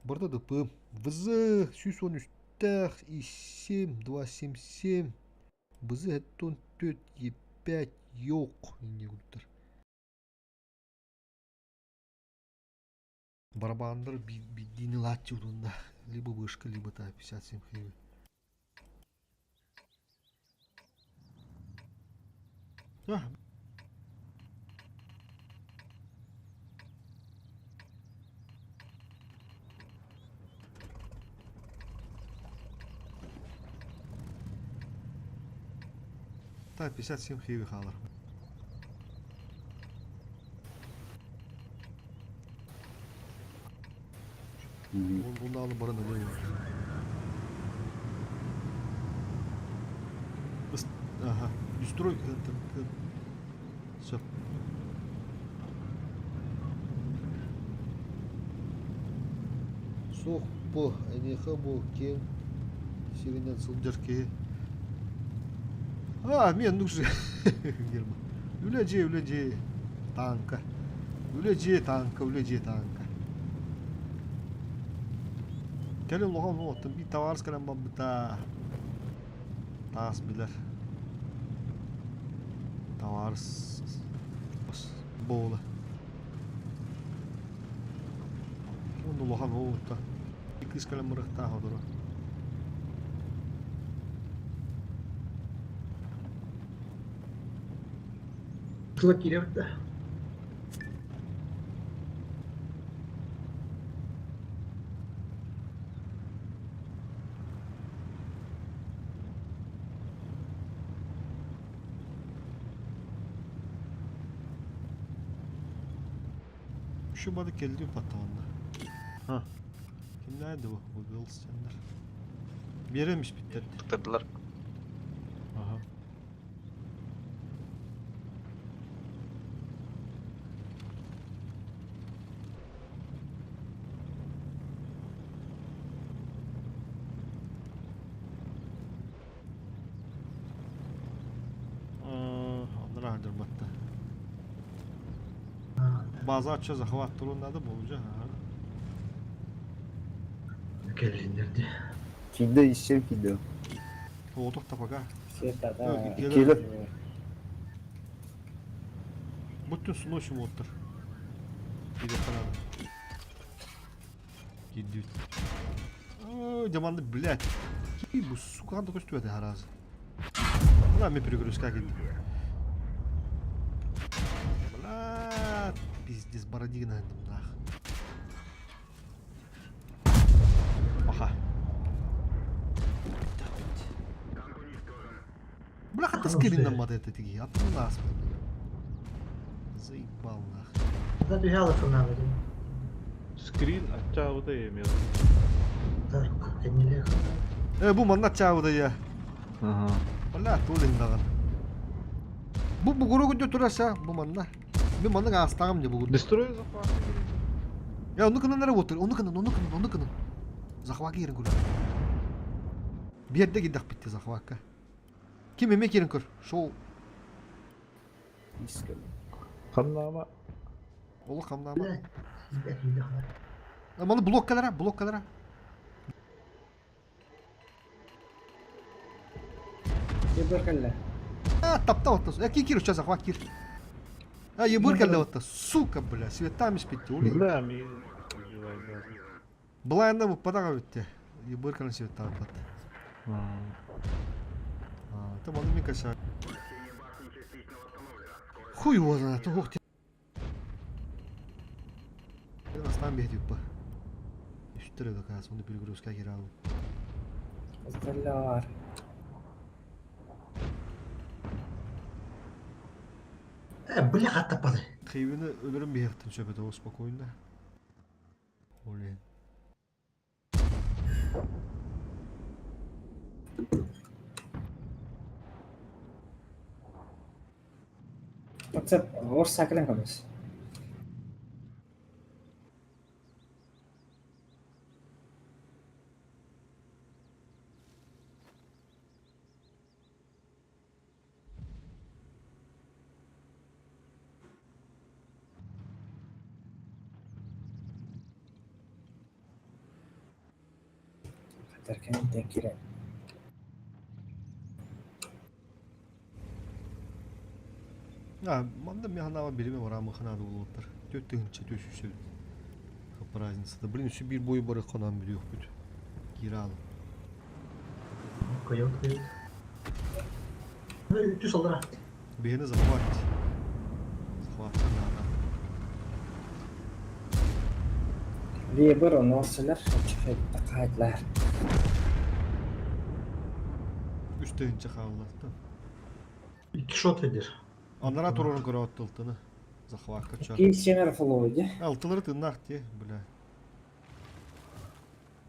Burada da pım. Vızı 113 7 277. Vızı hetton 4 5 yok. Ne guttur. Барабандар беддини латчи урында. Либо вышка, либо та 57 хейви. А. Та 57 хейви халар. Bunu alın bana ne oluyor? Ага. Строй. Все. Соқ по, әнеха бол кен. Сиренен сылдырке. Мен нужен. Үлеже. Танка. Үлеже танка. Келin loğan ne oldu? Bir tavarız kalem babıta. Tas bilir. Tavarız. Boğula. Onu loğan ne oldu? Bir kız kalem bıraktı hadur. Kılık giriyor da. Şu balık geldi patlamanda. Ha. Kimlerdi bu? Bu Gılscanlar. Bir yeremiş bitti. Tıkladılar. Aha. Onları öldürmekte. Bazı açıyor захват turunda da bulacak ha. Gelirlerdi. Фидо, ищем Фидо. O tohta baka. Светада. Келіп. Bütün сносим отыр. Или канада. Гидют. Ой, деманды, блядь. И бу сука, он такой стоит раз. На, мне перегрузка гидит. Блядь, пиздец, бородина этом нах. Ага. Бляха, ты скрин нам от этой тиги, от нас. Заебал нах. Забегала фонарь. Screen açağı da yemiyor. Так, кенелек. Bu manna çağıda ya. Aha. Valla tuğlayın dağın. Bu guru güdü turasa bu manna. Bir manna gastağım diye bu guru. Destroy захват. Ya onu kının nereye otur? Onu kının. Zahvaki yerin kur. Bir yerde gidelim bitti zahvaka. Kim yemek yerin kur? Şov. Kanlı ama. Oğlum kamda ama. Блядь, Amalı blok kadar. Ебер калла. Tapta otta. Ya kir uçacak zahvak kir. Ha yebur kelle otta. Сука, бля, светами спите, ули. Бля, ми. Блайнда bu padaka bitti. Yebur kelle светами pat. Tamam mi kaşar. Хуй его знает, ух ты. Я нас там бегаю по. Üstleri de kalsın, onu перегрузка giralım. Здоровар. Бляха топали. Хейвini ölürüm bir yaktım söhbete o spokojno. Olin. WhatsApp, Wars saklan kalmış. Derken denk girer. Ya, manda мен анау береме барамы ханады ол отыр. Төттігінші төшіші. Қапы разница. Да, блин, еще бір бой бары қанам бір yok бүт. Geri alın. Koyuyor. Ütü saldıra. Бені захват. Захваттан ана. Weber onu olsalar çıkıp kayıtlar. Üstüінші қалылады. 2 shot verir. Onlara turunu göre attıltını. Захват kaçar. Кейсенер флоуди. Алтылары тыннақ те, бля.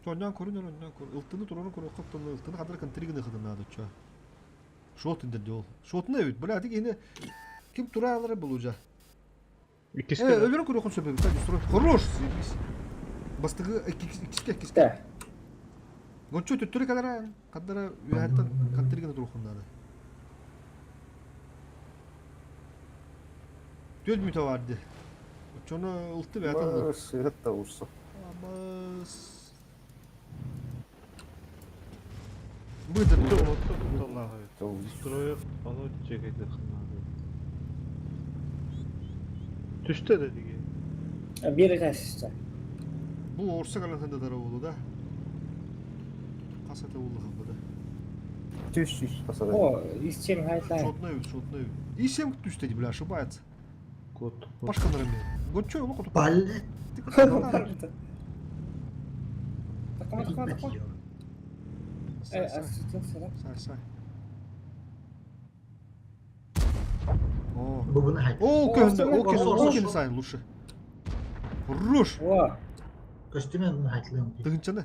Ondan korun. Iltını turunu koru kaptanı ıltını kadar kantrigini kadınladı ça. Şot indirdi ol. Şot ne evet, bля, dik yine kim turaları bulacak. İkisi Öbürün kuru kon söpedi. Так, устроить. Хорош, заебись. Бастығы ikisi. Да. Гончо төттөрі кадара уяттан кантригini турухуннады. Төз мүтө vardı. Çono ıltı ve atan. Широт та урсу. Амас. Быдыр. Строек ала жегеде кылмады. Түштө да диге. Biri kaçtı. Bu orsa kalan da oldu da. Kasete oldu kapıda. Түш пасада. О, исчем кайытлар. Шотную. И 7 düştü dedi, бля, ошибается. Кот. Başkanlarım benim. Гончо onu kutu. Balle. Takma. Say. Selam. Say. О. Bu bunu hack. О, көнді. О, О, кені сайын лучше. Хорош. О, Kostümü bunu hacklıyorum. Дығынчаны.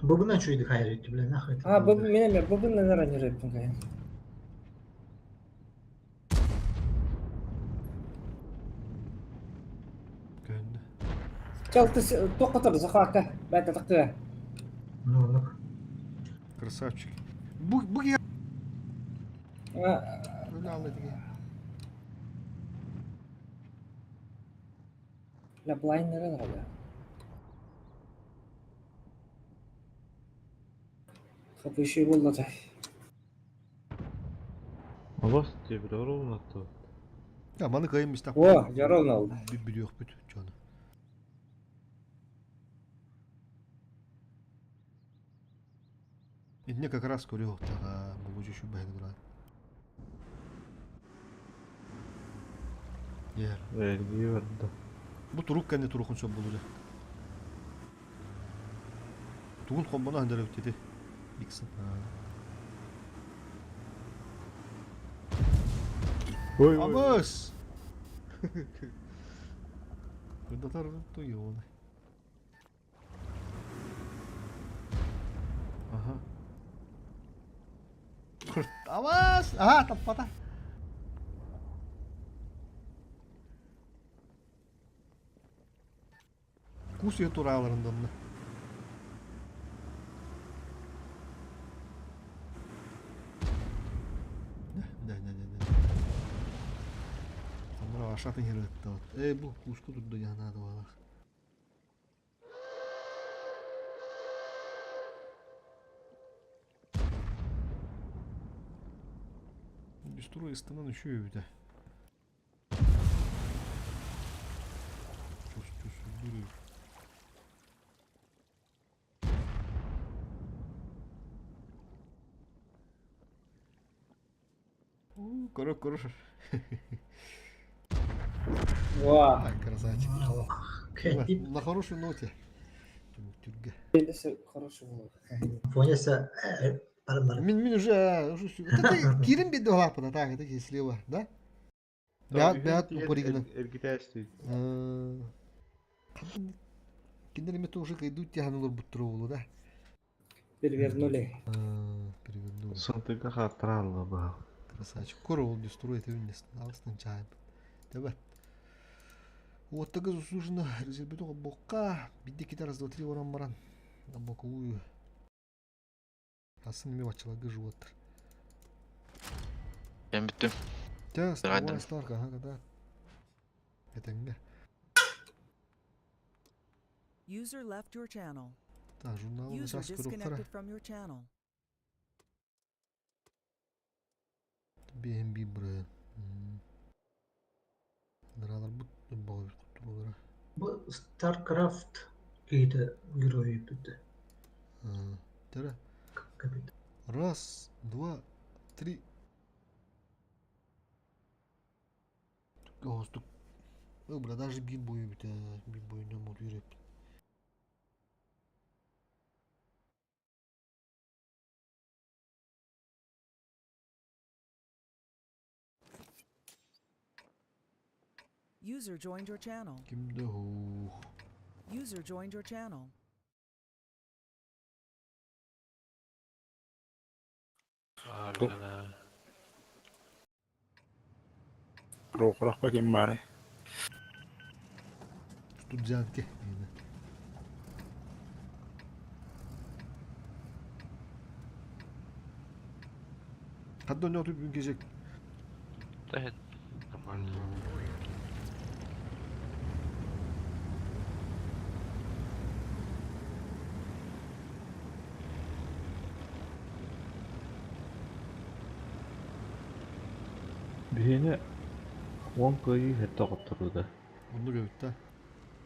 Bu bunu çuydu hayır etti bile ne hayır. ha bu benim bu bunun ne ranjör ettin kayın. Könді. Çaltı toqatar zakaka. Ben de taktı. Ну. Красавчик. Bu ya. Ha, Öyle anladık ya. la blind nerede kaldı? Kapı şey buldu da. Абас те бир орун атты. Ya bana kayınmış da. О, жаровна oldu. Bir yok bütün canı. Ne как раз көрөк тага бул жушу байды турат. Yer. Элги берди. Bu turuk kendi turukun çok bulacak. Tuğun kombana handere ötedi. Dixon. Ой, Абас! Когда тарган то ёны. Ага. Kurt. Абас! Ага, таппата. Kusuyor turağlarından da. Ne. Onlara aşağıdan yere etti. Bu kuşku durdu yana da var. Bir turu ısıtından üşüyor bir de. Çöz duruyor. Короче. О, Ай, красавчик. Ketip. На хорошей ноте. Тюрьга. kendisi хороший oldu. Фонеса. Барым. Мен уже это Кирин беды лапа, так, это слева, да? Бят упоригна. Эргитести. Киндермет уже идут тянулар буттровулу, да? Перевернули. Перевернули. Сантыга хатыралла ба. Красавчик. Корол деструет юнес. Алыстан чайып. Давай. Вот так заслуженно резервировал бока. Бидде кита раз, два, три оран баран. На боковую. Асын неме бачылага животтыр. Ben bittim. Да, Дайдым. старка, ага, да. Этеңге. User left your channel. Так, журнал User esas kırıklara. disconnected from your channel. BNB buraya. Naralar bu bağır kutulara. Bu StarCraft kıydı герои bitti. Tere. Kapit. Раз, два, три. Галстук. Бля, даже бит бою бит. Бит бою не могу верить. User joined your channel. Kimde hu? User joined your channel. Roqroq bakayım bari. Студентки. Hadi ne oturup gidecek? Evet. Нормально. Бihine 10 kıyı hette oturdu. Onu gördük de.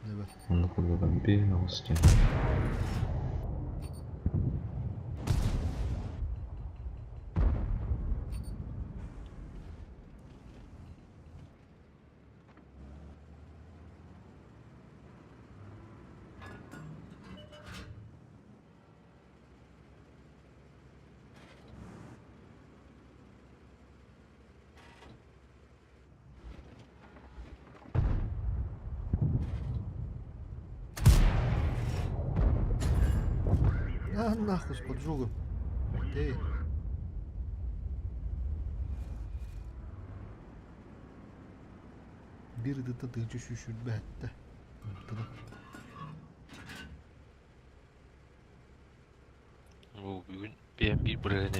Evet. Onu kurdudan bir ağustos. А нахуй с поджогом. Ты. Bir de tadıcı şüşürbe etti. Tadı. Bu bugün BM1 buraya ne?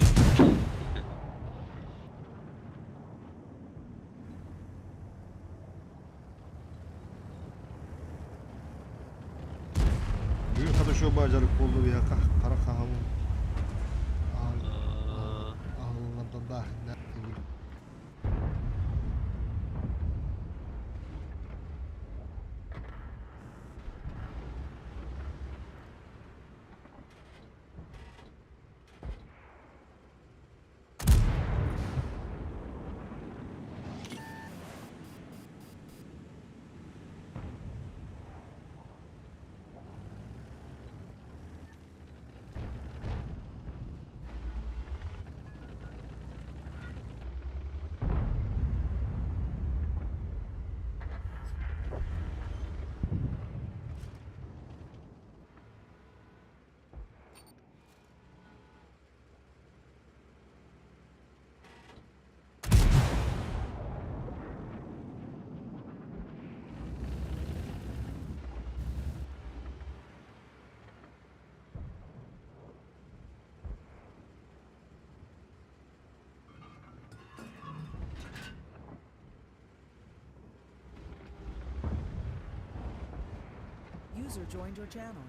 Bugün kadar şu bacarık oldu ya. Kara kahavun. Ağlardan da ne bileyim. User joined your channel.